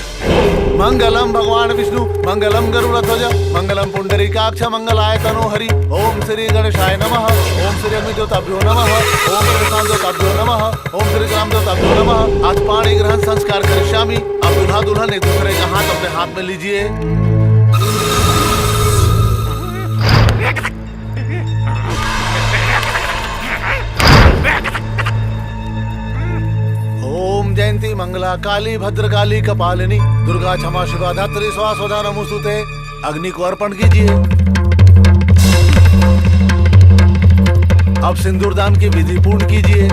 मंगलम भगवान विष्णु, मंगलम गरुड़ध्वज, मंगलम पुंडरीकाक्ष, मंगलाय तनो हरि। ओम श्री गणेशाय नमः। ओम श्री अग्निदेवताभ्यो नमः। ओम श्री कामदेवताभ्यो नमः। ओम श्री ग्रामदेवताभ्यो नमः। आज पाणी ग्रहण संस्कार करिष्यामि। अब दूल्हा दुल्हन एक दूसरे का हाथ अपने हाथ में लीजिए। ओम जयंती मंगला काली भद्रकाली कपालिनी दुर्गा क्षमा शिवा धात्री स्वाहा नमोस्तुते। अग्नि को अर्पण कीजिए। अब सिंदूर दान की विधि पूर्ण कीजिए।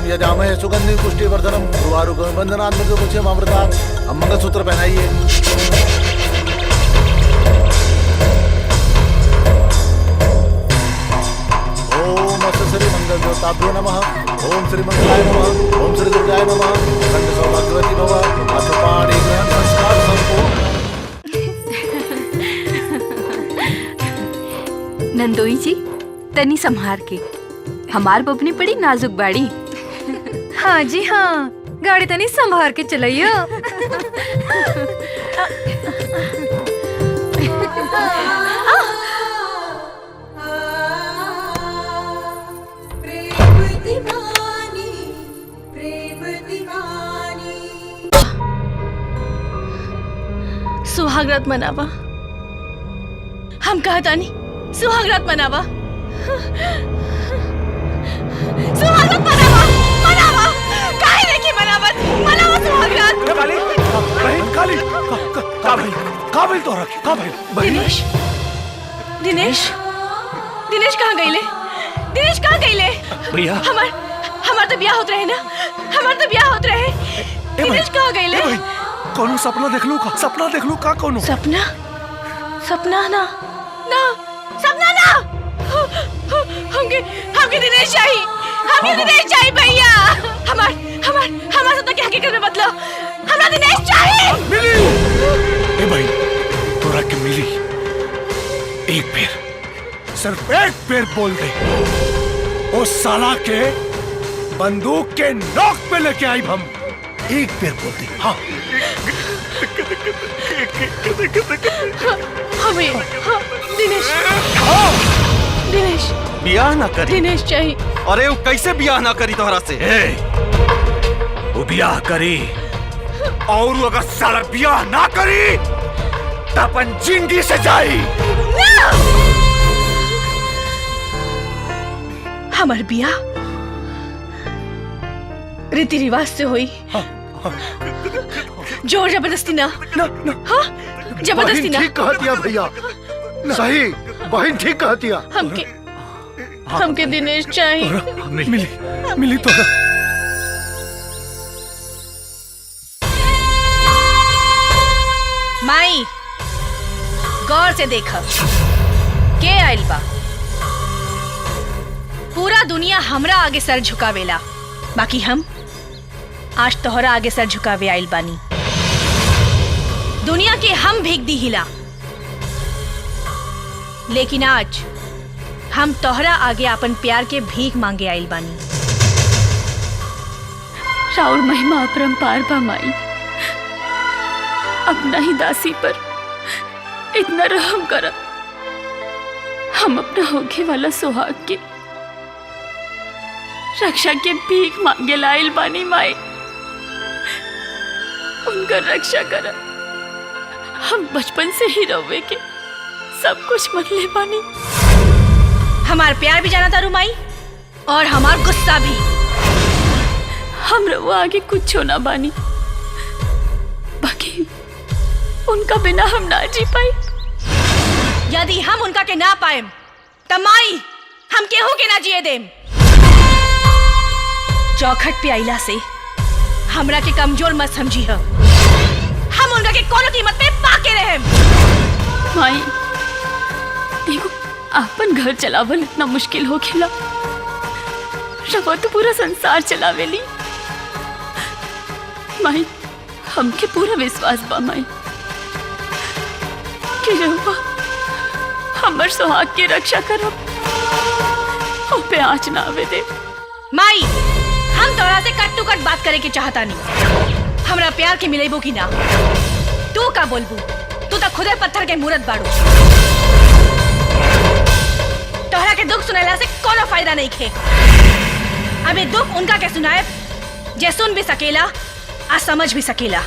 यजामहे सुगंधि पुष्टिवर्धनम उर्वारुकम बंधनात् मृत्युमुच्यते अमृतात्। अब मंगलसूत्र पहनाइए। ओम श्री मंगल देवताभ्यो नमः। ओम श्री मंगलाय नमः। ओम श्री दुर्गाय नमः। खंड सौभाग्यवती भव। अथ पाणी ग्रहण संस्कार संपूर्ण। नंदोई जी तनी संभार के, हमार बबनी बड़ी नाजुक बाड़ी। हाँ जी हाँ, गाड़ी तनी संभार के चलाइयो। सुहागरात मनावा, हम कहता नहीं सुहागरात मनावा। सुहागरात मनावा, मनावा, काहे नहीं की मनावत, मनावा सुहागरात। काबिल तो रखे, काबिल। दिनेश, दिनेश, दिनेश कहाँ गईले? दिनेश कहाँ गईले? भैया, हमार तो ब्याह होत रहे ना, हमार तो ब्याह होत रहे। दिनेश कहाँ गईले? कौनो सपना देख लू का? सपना देख लू का? कौनो सपना? सपना ना, ना, सपना ना। हमके दिनेश चाहिए, हमके दिनेश चाहिए भैया। हमार सपना के हकीकत में बदलो, हमरा दिनेश चाहिए। मिली। ए भाई, तोरा के मिली। एक पेर, सिर्फ एक पेर बोल दे, ओ साला के बंदूक के नोक पे लेके आई हम। एक पेर बोल दे। हाँ। हमें दिनेश, दिनेश बियाह ना करी। दिनेश चाहिए। अरे वो कैसे बियाह ना करी तोहरा से? वो बियाह करी, और वो अगर साला बियाह ना करी तो अपन जिंदगी से जाई। हमार बियाह रीति रिवाज से हुई, जोर जबरदस्ती ना। हाँ, जबरदस्ती ना। ठीक कहा दिया भैया, सही बहन ठीक कहा दिया। हमके दिनेश चाहिए। मिली तो माई गौर से देखा के आइल बा। पूरा दुनिया हमरा आगे सर झुकावेला, बाकी हम आज तोहरा आगे सर झुकावे आइल बानी। दुनिया के हम भीख दी हिला, लेकिन आज हम तोहरा आगे अपन प्यार के भीख मांगे आइल बानी। राउर महिमा अपरंपार बा माई, अपना ही दासी पर इतना रहम कर। हम अपना होके वाला सुहाग के रक्षा के भीख मांगे लाइल बानी माई, उनका रक्षा कर। हम बचपन से ही रवे के सब कुछ मन ले बानी। हमार प्यार भी जाना तारू माई, और हमार गुस्सा भी। हम रवा आगे कुछ ना बानी, बाकी उनका बिना हम ना जी पाए। यदि हम उनका के ना पाएम तब माई हम केहू के ना जिए देम। चौखट पे आइला से हमरा के कमजोर मत समझी हो, हम उनका के कोनो कीमत पे पाके रहेम। माई देखो, आपन घर चलावल इतना मुश्किल हो खेला, रवा तो पूरा संसार चलावेली। माई हमके पूरा विश्वास बा माई कि रवा हमर सुहाग की रक्षा करो, पे आँच ना आवे दे। माई, हम तोरा से कट टू कट बात करे के चाहता नहीं। हमरा प्यार के मिलेबो की ना? तू का बोलबू? तू तो खुदे पत्थर के मूरत बाड़ू। तोहरा के दुख सुनाइला से कोनो फायदा नहीं खे। अबे दुख उनका के सुनाए जे सुन भी सकेला आ समझ भी सकेला।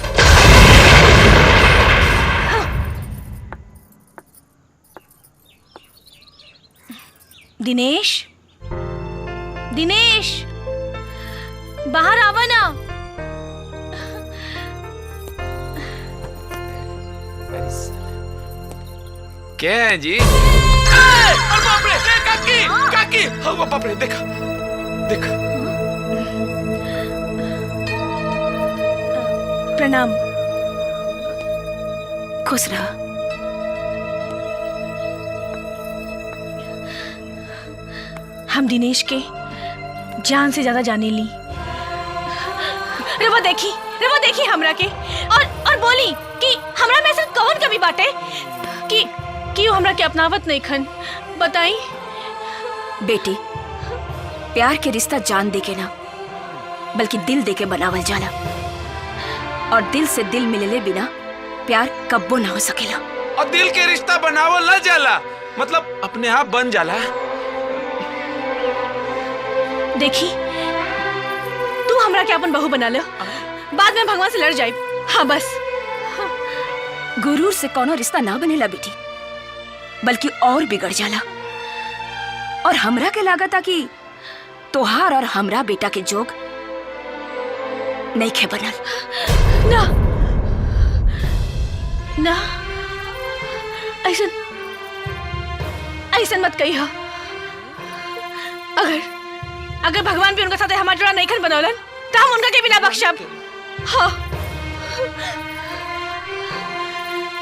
दिनेश, दिनेश, बाहर आवा ना। क्या है जी? अरे बाप रे, काकी, काकी, हाँ बाप रे, देखा, देखा। प्रणाम। खुश रहा। हम दिनेश के जान से ज्यादा जाने ली। वो देखी हमरा के और बोली कि हमरा में ऐसा कौन कभी बाटे कि वो हमरा के अपनावत नहीं खन। बताई बेटी, प्यार के रिश्ता जान दे के ना बल्कि दिल दे के बनावल जाला, और दिल से दिल मिलले बिना प्यार कब्बो ना हो सकेला। और दिल के रिश्ता बनावल ना जाला, मतलब अपने आप बन जाला। देखी, तू हमरा के अपन बहू बना ले, बाद में भगवान से लड़ जाए। हाँ बस। गुरूर से कोनो रिश्ता ना बनेला बेटी, बल्कि और बिगड़ जाला। और हमरा के लागत आ कि तोहार और हमरा बेटा के जोग नहीं खे बनल। ना ना, ऐसा मत कही। अगर भगवान भी उनका साथ हमारा जोड़ा नहीं खन बनौलन तो हम उनका के बिना बख्शब। हाँ।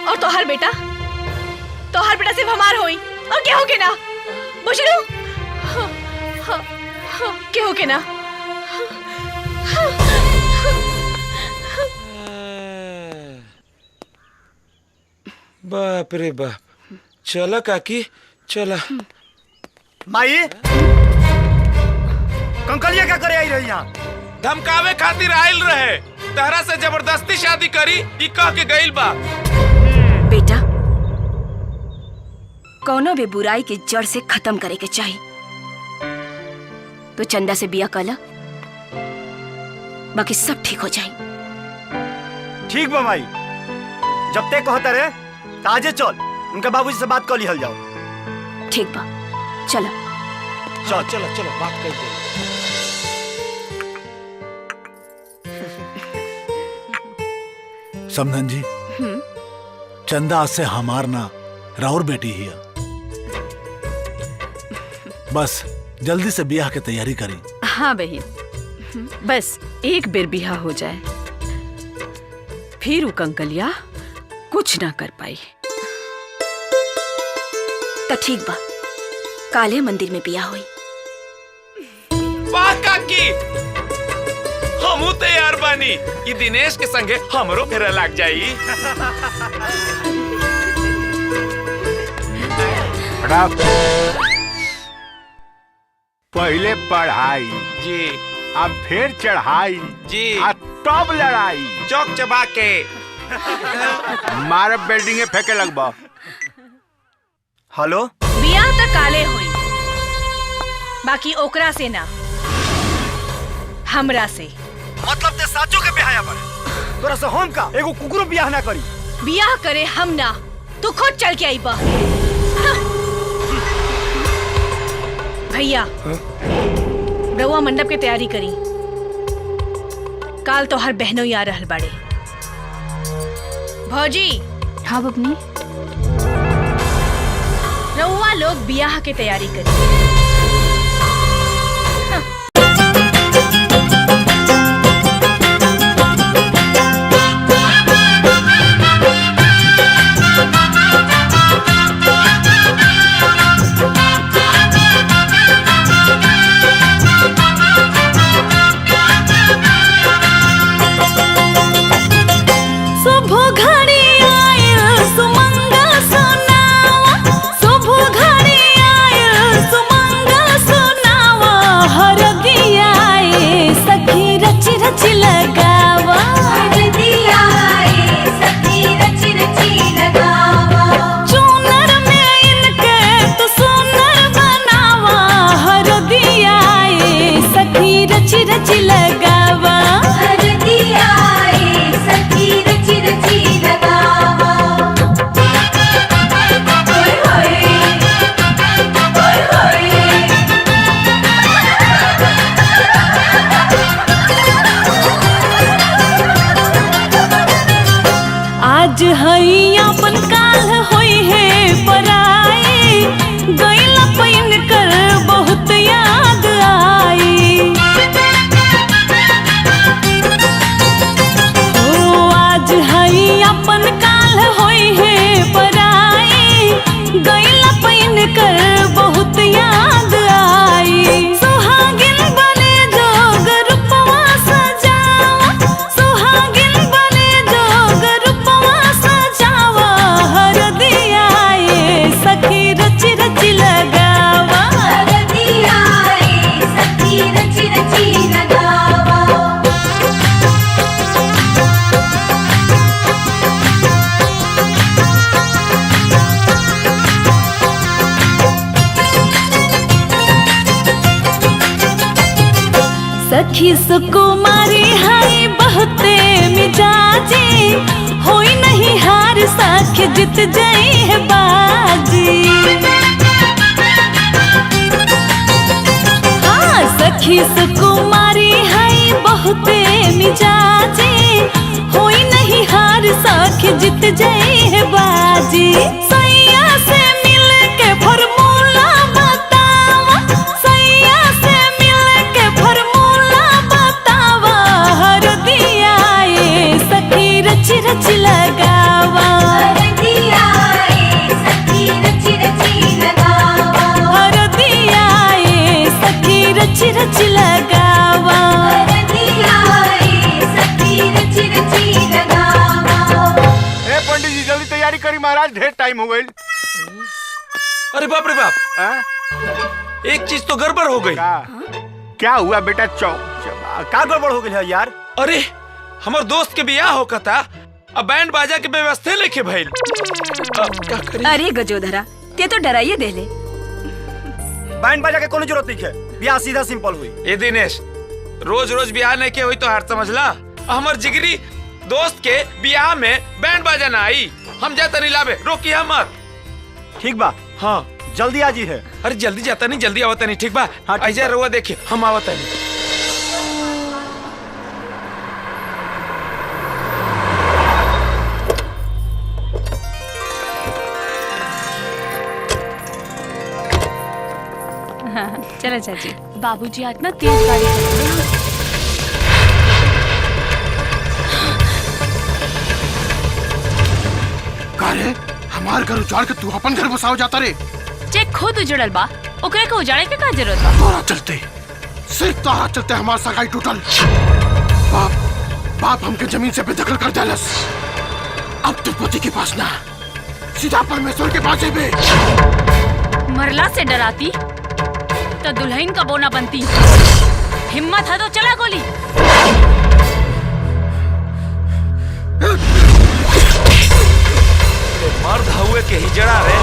और तोहार बेटा सिर्फ हमार होई, और क्या हो के ना बुझलू? क्या हो के ना? बाप रे बाप। चला काकी, चला। माई, कंकलिया क्या करे आई रही यहाँ? धमकावे खातिर आयल रहे। तहरा से जबरदस्ती शादी करी ई कह के गइल बा। बेटा, कोनो भी बुराई की जड़ से खत्म करे के चाहिए। तो चंदा से बिया कला, बाकी सब ठीक हो जाए। ठीक बा माई, जब तक कहता रहे ताजे चल, उनका बाबूजी से बात कर लिहल जाओ। ठीक बा, चला। चलो चलो बात कर दे। समधन जी, चंदा आज से हमार ना राउर बेटी ही है। बस जल्दी से ब्याह की तैयारी करी। हाँ बहन, बस एक बेर बिहा हो जाए, फिर वो कंकलिया कुछ ना कर पाई। तो ठीक बा, काले मंदिर में बिया हुई। वाह काकी, हमू तैयार बानी। ये दिनेश के संगे हमरो फेरा लग जाई। पहले पढ़ाई जी, अब फिर चढ़ाई जी, तब लड़ाई। चौक चबा के मारे बिल्डिंगे फेंके लगबा। हेलो, बियाह तो काले हुई, बाकी ओकरा से ना, हमरा से। मतलब ते साचो के ब्याह पर तोरा से हम का एगो कुकुरो ब्याह ना करी। बियाह करे हम ना, तू खुद चल के आई बा। भैया, रउआ मंडप के तैयारी करी। काल तो हर बहनों आ रहल बाड़े। भौजी। हाँ बबनी। रउआ लोग बियाह के तैयारी करी। शुभ घड़ी आयल सुमंगल सोनावा, शुभ सखी सुकुमारी हाय बहुते मिजाजी होई नहीं हार साख जीत जाई है बाजी। हाँ सखी सुकुमारी हाय बहुते मिजाजी होई नहीं हार साख जीत जाई है बाजी। सैया से मिल के फॉर्मूला बतावा, सैया से मिल के फॉर्मूला बतावा, हर दिया ये सखी रच रच लगावा, हर दिया ये सखी रच रच लगावा, हर दिया ये सखी रच रच लगावा, हर दिया ये सखी रच रच लगावा। ए पंडित जी जल्दी तैयारी करी महाराज, ढेर टाइम हो गई। अरे बाप रे बाप, एक चीज तो गड़बड़ हो गई। क्या हुआ बेटा? का गड़बड़ हो गई यार? अरे हमार दोस्त के बियाह होका था, अब बैंड बाजा के व्यवस्था लेके भइल। क्या करी? अरे गजोधरा ते तो डराइए देले। बैंड बाजा के कोनो जरूरत नहीं है, ब्याह सीधा सिंपल हुई। ए दिनेश, रोज रोज बियाह नहीं के हुई तो हार समझला। हमार जिगरी दोस्त के बियाह में बैंड बाजा ना आई, हम जाता नहीं लावे, रोकिया मत। ठीक बा। हाँ जल्दी आजी है। अरे जल्दी जाता नहीं, जल्दी आवता नहीं। ठीक बा? हाँ ऐसे रुआ देखिए, हम आवता नहीं। चलो चाची। बाबूजी आज ना तेज गाड़ी चला रहे हैं। का रे हमार घर उजाड़ के तू अपन घर बसाओ जाता रे? जे खुद उजड़ल बा ओकरे को उजाड़े के का जरूरत बा? तोरा चलते, सिर्फ तोरा चलते हमार सगाई टूटल। बाप हमके जमीन से बेदखल कर देलस। अब तो पति के पास ना, सीधा परमेश्वर के पास जेबे। मरला से डराती तो दुल्हन का बोना बनती। हिम्मत है तो चला गोली। मर्द हुए के हिजड़ा रे,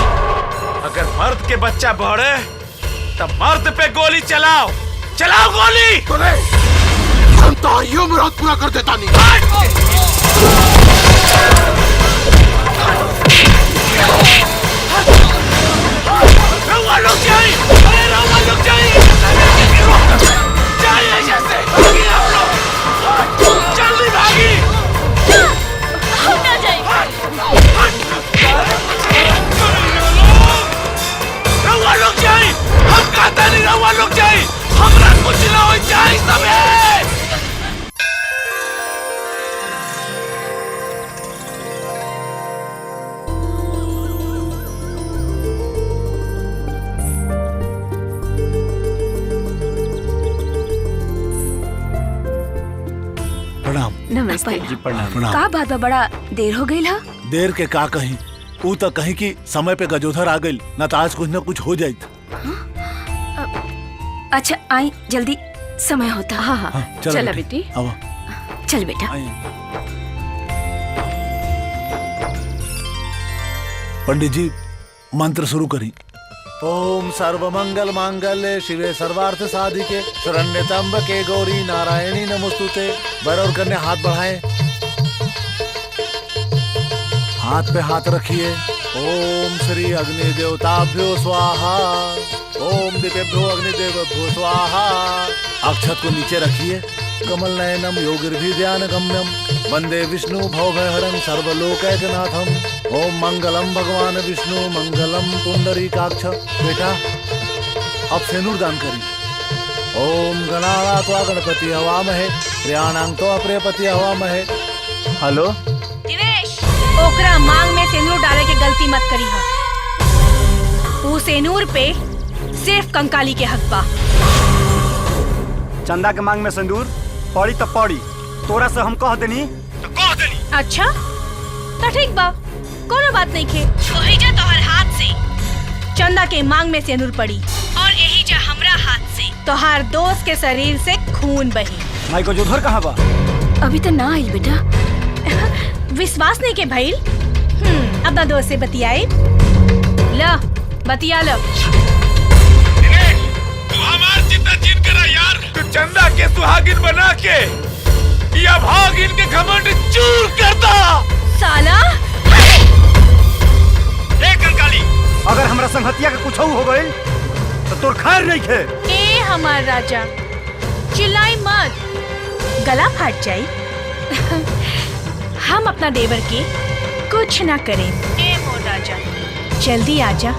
अगर मर्द के बच्चा बढ़े तब मर्द पे गोली चलाओ, चलाओ गोली। हम तो यो मुराद पूरा कर देता नहीं। रउआ लोग जाइए, अरे रउआ लोग जाइए, जाइए जैसे भागी आप लोग, जल्दी भागी। हम ना जाए। रउआ लोग जाइए, हम कहता नहीं रउआ लोग जाइए, हमरा कुछ ना हो जाए सबे। प्रणाम। नमस्ते जी प्रणाम। प्रणाम। का बात बा, बड़ा देर हो गई। देर के का कहीं, ऊ तो कहीं कि समय पे गजोधर आ गई, न तो आज कुछ न कुछ हो जाये। अच्छा आई, जल्दी समय होता। हाँ हाँ, चलो चला बेटी। बेटी। अब चल बेटा। पंडित जी मंत्र शुरू करी। ओम सर्वमंगल मांगल्ये शिवे सर्वार्थ साधिके शरण्य त्र्यंबके गौरी नारायणी नमोस्तुते। वर और कन्या हाथ बढ़ाएं, हाथ पे हाथ रखिए। ओम श्री अग्नि देवताभ्यो स्वाहा, ओम दिव्यभ्यो अग्निदेवभ्यो स्वाहा। अक्षत को नीचे रखिए। कमल नयनम योगिर्भिध्यान गम्यम वंदे विष्णु भवभयहरं सर्वलोकैकनाथम। ओम मंगलम भगवान विष्णु मंगलम पुंडरीकाक्ष। बेटा अब सेनूर दान करी। ओम गणानात्वा गणपति हवामहे प्रियाणां तो अप्रियपति हवामहे। हेलो दिनेश, ओकरा मांग में सेनूर डाले के गलती मत करी हा। वो सेनूर पे सिर्फ कंकाली के हक बा। चंदा के मांग में सिंदूर पड़ी तो पड़ी, तोरा से हम कह देनी तो कह देनी। अच्छा तो ठीक बा, कोनो बात नहीं खे। वही जा तोहर हाथ से चंदा के मांग में सेनूर पड़ी, और यही जा हमरा हाथ से तोहार दोस्त के शरीर से खून बही। माई को जोधर कहाँ बा? अभी तो ना आई बेटा। विश्वास नहीं के भइल? अपना दोस्त से बतियाए। लो बतिया लो। तू हमार चिंता जिन करा यार। तू चंदा के सुहागिन बना के या भागिन के घमंड चूर करता साला। ए कंकाली, अगर हमरा संगतिया के कुछ हो गइल तो तोर खैर नहीं खे। ए हमार राजा, चिल्लाई मत, गला फाट जाई। हम अपना देवर के कुछ ना करें। ए मोर राजा, जल्दी आजा,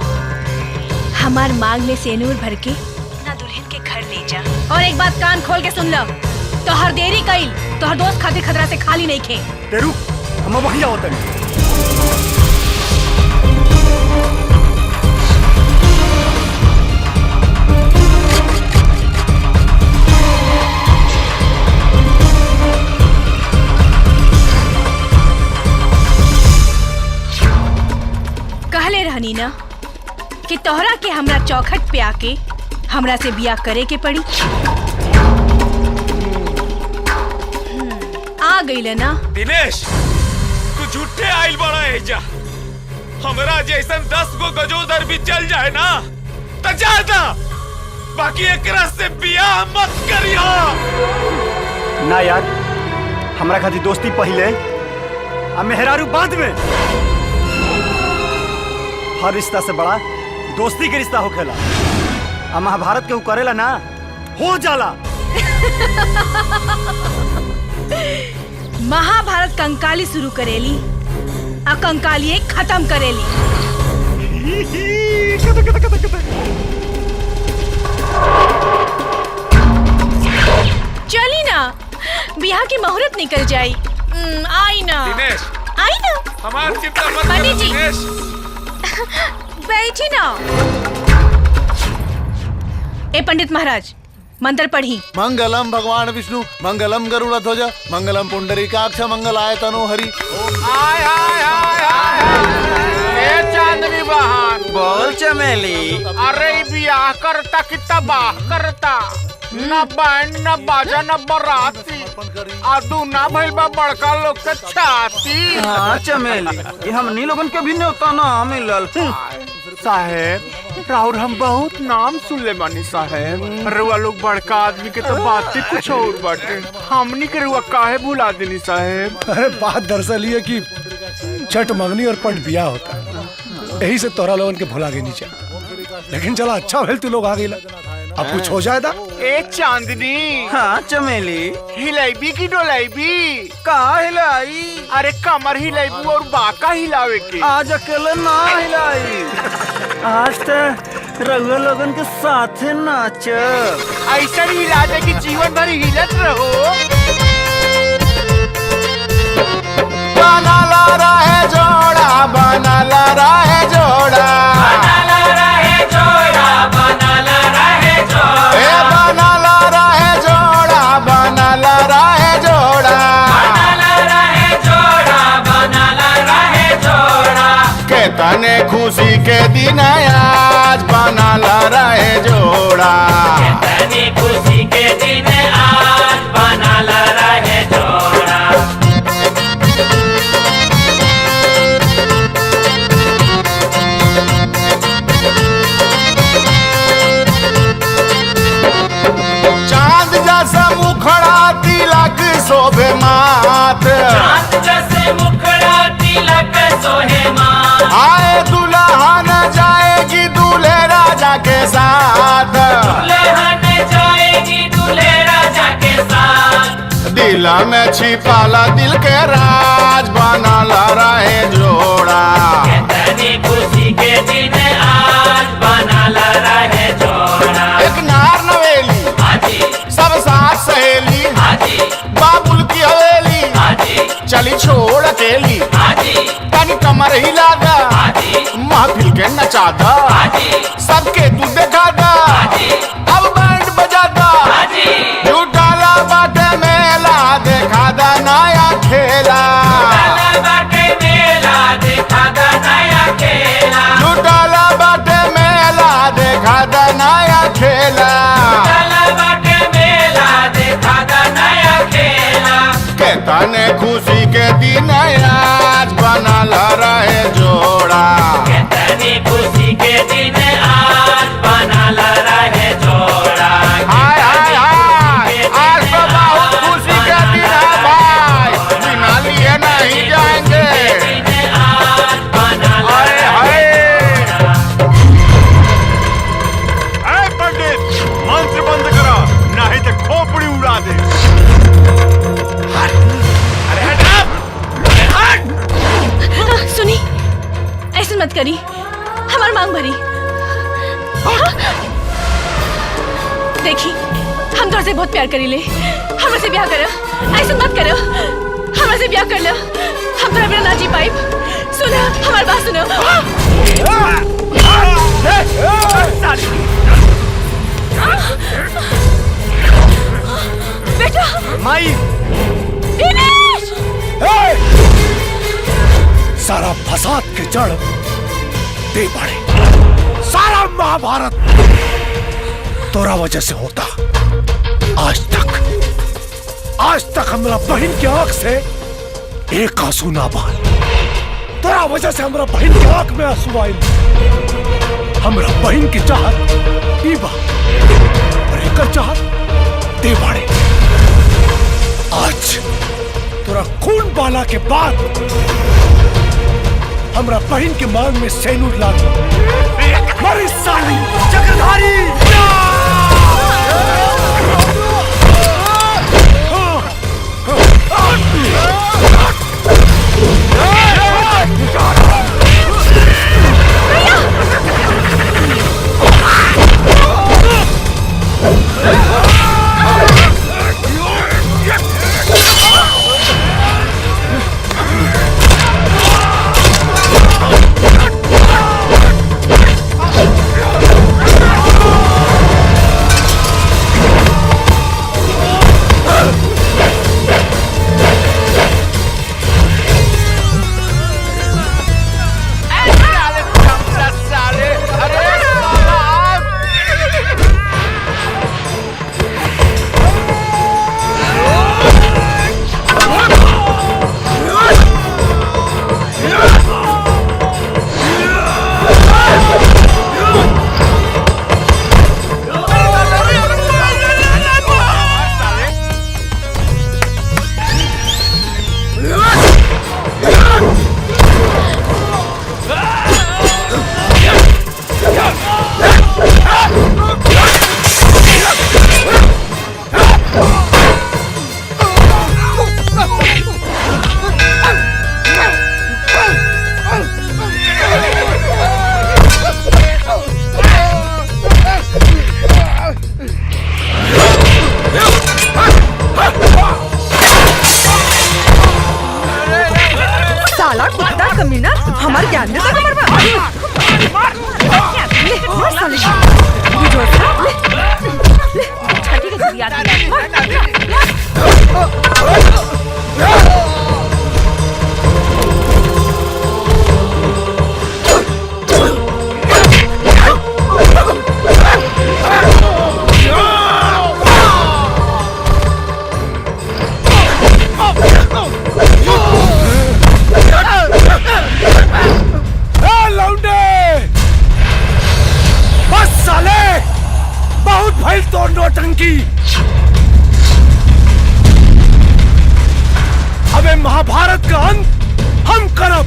हमार मांग में सेनूर भर के ना दुल्हन के घर ले जा। और एक बात कान खोल के सुन लो, तो हर देरी कइल तो हर दोस्त खातिर खतरा से खाली नहीं खे। तेरू हम वही आवत है। कहले रहनी ना कि तोहरा के हमरा चौखट पे आके हमरा से बिया करे के पड़ी। आ गई ना दिनेश, तू झूठे आइल बड़ा एजा। हमरा जैसन 10 गो गजोदर भी चल जाए ना तो जाता, बाकी एकरा से बियाह मत करिया। ना यार, हमरा खातिर दोस्ती पहले आ मेहरारू बाद में। हर रिश्ता से बड़ा दोस्ती के रिश्ता होखेला। आ महाभारत के ऊ करेला ना, हो जाला। महाभारत कंकाली शुरू करेली आ कंकाली खत्म करेली। चली ना, बियाह की मुहूर्त निकल जाई। आई ना दिनेश, आई ना। हमार चिंता मत बनी करो जी। दिनेश। बैठी ना। ए पंडित महाराज, मंत्र पढ़ी। मंगलम भगवान विष्णु, मंगलम गरुड़ध्वज, मंगलम पुंडरीकाक्ष, मंगलाय तनो हरि। हाय हाय हाय हाय। ए चांदनी बहन, बोल चमेली। अरे बियाह करता कि तबाह करता। न बैंड न बाजा न बराती, आदू ना भइल बा बड़का लोग के छाती। हाँ चमेली, ये हमनी लोगन के भी न्योता ना मिलल। साहेब राउर हम बहुत नाम सुन ले बानी साहेब। रुआ लोग बड़का आदमी के तो बात ही कुछ और बाटे। हमनी के रुआ काहे भुला देनी साहेब? अरे बात दरअसल ये कि छठ मंगनी और पट बिया होता है, यही से तोरा लोगन के भुला गई नीचे। लेकिन चला अच्छा भेल तू लोग आ गईला, अब कुछ हो जाएगा। ए चांदनी। हाँ चमेली। हिलाईबी की डोलाईबी? का हिलाई? अरे कमर हिलाईबू और बाका हिलावे के। आज अकेले ना हिलाई, आज तो रघुआ लोगन के साथ नाच। ऐसा हिला दे कि जीवन भर हिलत रहो। बना ला रहे जोड़ा, बना ला रहे जोड़ा, बना ला रहे जोड़ा, बना ला रहे जोड़ा। ए बना ला रहे जोड़ा, बना ला रहे जोड़ा, बना ला रहे जोड़ा, बना ला रहे जोड़ा। के तने खुशी के दिन आज बना ला रहे जोड़ा, के तने खुशी के दिन आज बना ला रहे जोड़ा। चांद जैसा मुखड़ा तिलक शोभे मात, चांद जैसे मुखड़ा तिलक शोभे मात। आए दुल्हन जाएगी दूल्हे राजा के साथ, दुल्हन जाएगी दूल्हे राजा के साथ। दिल में छिपाला दिल के राज बना ला रहे जोड़ा, कितनी खुशी के दिन आज बना ला रहे जोड़ा। एक नार नवेली सब साथ सहेली, बाबुल की हवेली चली छोड़ अकेली। तनी कमर हिला दा, महफिल के नचा दा, सबके तू देखा दा, अब बैंड बजा दा। झूठाला बाटे मेला देखा दा नया खेला, झूठाला बाटे मेला देखा दा नया खेला। तने खुशी के दिन आज बना ला रहे जोड़ा, कितनी खुशी के दिन आज बना ला रहे जोड़ा। देखी हम तोर से बहुत प्यार करीले, हमरा से ब्याह करो, ऐसा मत करो, हमरा से ब्याह कर लो, हम तोरा बिना ना जी पाइब। सुनो हमारी बात सुनो। बेटा माई दिनेश! सारा फसाद के जड़ दे पड़े, सारा महाभारत तोरा वजह से होता। आज तक हमरा बहन के आंख से एक आंसू ना बहल। तोरा वजह से हमरा बहन के आंख में आंसू आयल। हमरा बहन की चाहत ई बा और एकर चाहत दे बाड़े। आज तोरा खून बाला के बाद हमरा बहन के मांग में सैनूर लागी। मरी साली चक्रधारी! महाभारत का अंत हम करब।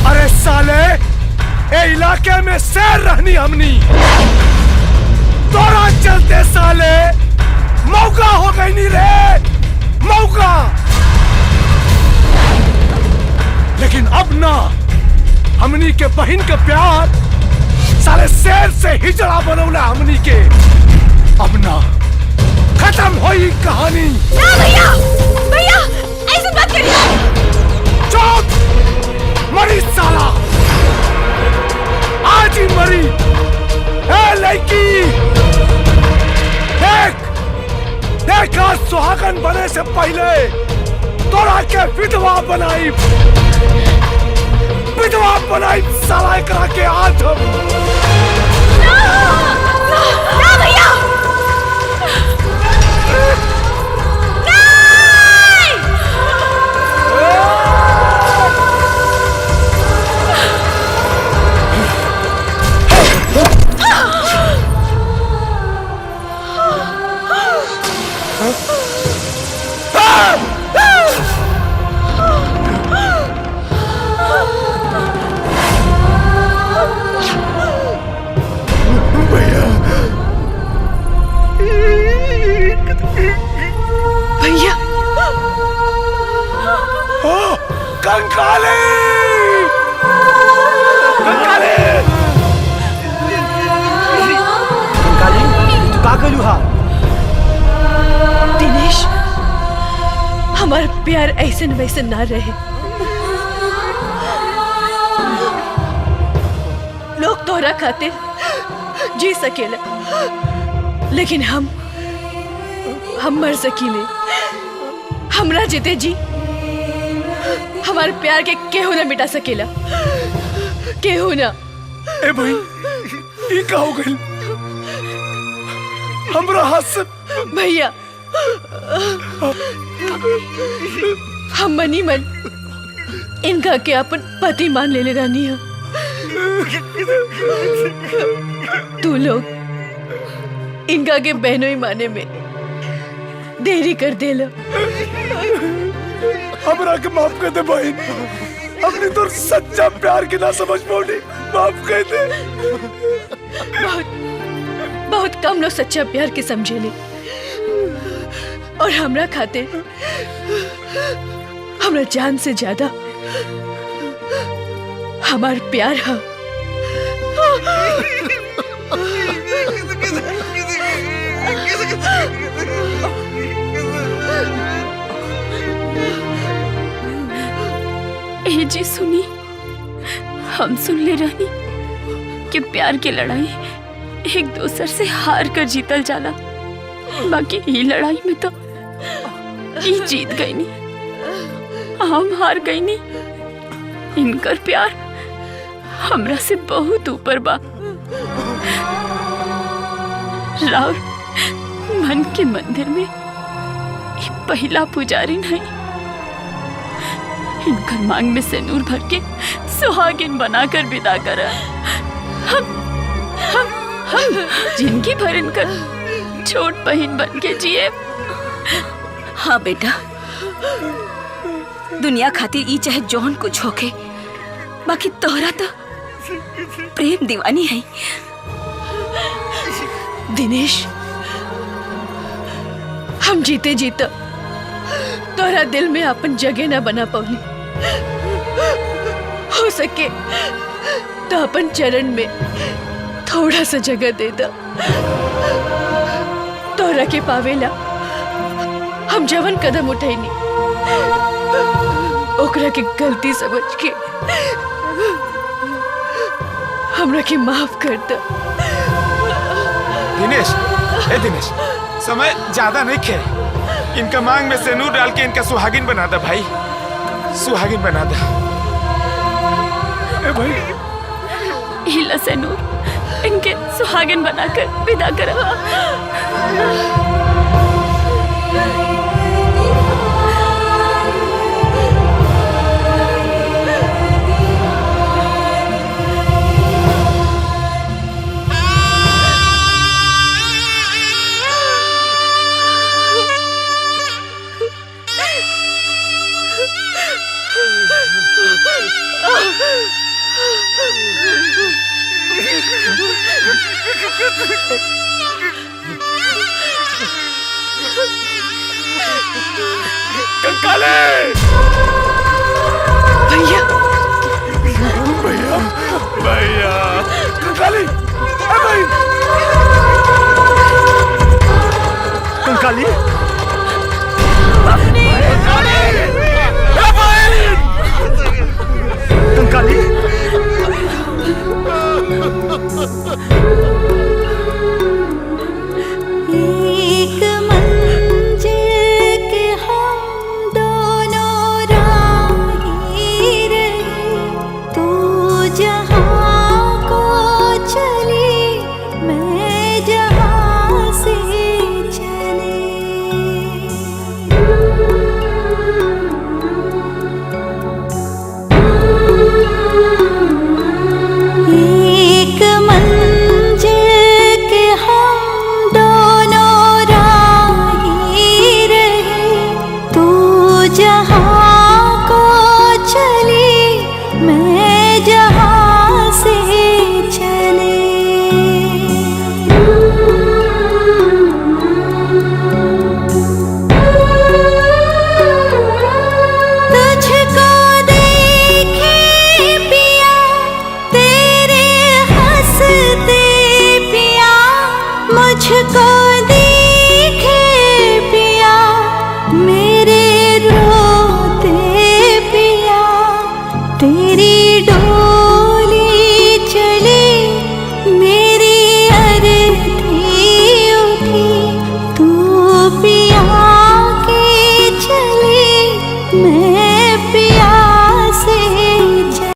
अरे साले ए इलाके में शेर रहनी हमनी, तोरा चलते साले मौका हो गई नी रे, मौका। लेकिन अब ना, हमनी के बहन के प्यार साले शेर से हिजड़ा बनौला हमनी के। अब ना खत्म होई कहानी। ना भैया, भैया ऐसे मत करिए। चुप, मरी साला, आज ही मरी। ए लड़की, देख आज सुहागन बने से पहले तोरा के विधवा बनाई साला एकरा के आज हम। ना भैया, भैया कंकाली, कंकाली, हमार प्यार ऐसे वैसे ना रहे। लोग तोहरा खातिर जी सकेला, लेकिन हम मर सकीले। हमरा जीते जी हमारे प्यार के केहू ना मिटा सकेला, केहू ना। ए भाई ये का हो गइल? हमरा हाथ से भैया हम मनी मन इनका के अपन पति मान ले रानी है। तू लोग इनका के बहनों ही माने में देरी कर देला। हमरा के माफ कर दे भाई, अपनी तो सच्चा प्यार की ना समझ पाऊंगी, माफ कर दे। बहुत कम लोग सच्चा प्यार के समझेले, और हमरा खातिर हमरा जान से ज्यादा हमार प्यार है। ए जी सुनी, हम सुन ले रहनी कि प्यार की लड़ाई एक दूसर से हार कर जीतल जाला, बाकी ये लड़ाई में तो ये जीत गई नहीं, हम हार गई नहीं। इनकर प्यार हमरा से बहुत ऊपर बा। राउर मन के मंदिर में ये पहला पुजारी नहीं, इनकर मांग में सिंदूर भर के सुहागिन बनाकर विदा करा। हम जिंदगी भर इनकर छोट बहन बन के जिए। हाँ बेटा, दुनिया खातिर ई चाहे जौन कुछ होके, बाकी तोहरा तो प्रेम दीवानी है। दिनेश, हम जीते जीता तोहरा दिल में अपन जगह ना बना पौली। हो सके तो अपन चरण में थोड़ा सा जगह दे दा। तोहरा के पावेला हम जवन कदम उठैनी, ओकरा के गलती समझ के हमरा के माफ कर दा। दिनेश, ए दिनेश, समय ज्यादा नहीं खे, इनका मांग में सिंदूर डाल के इनका सुहागिन बना दे भाई, सुहागिन बना दे। ए भाई, हिला सिंदूर इनके सुहागिन बनाकर विदा करा। कंकाले! भैया, भैया, भैया, कंकाली, ए भाई, कंकाली, कंकाली, एक मंजिल के हम दोनों राही रहे, तू जहाँ को चली मैं जहाँ से एक मंजिल के हम दोनों राही रहे, तू जहाँ को चली मैं जहाँ से तुझको देखे पिया, तेरे हंसते पिया, मुझको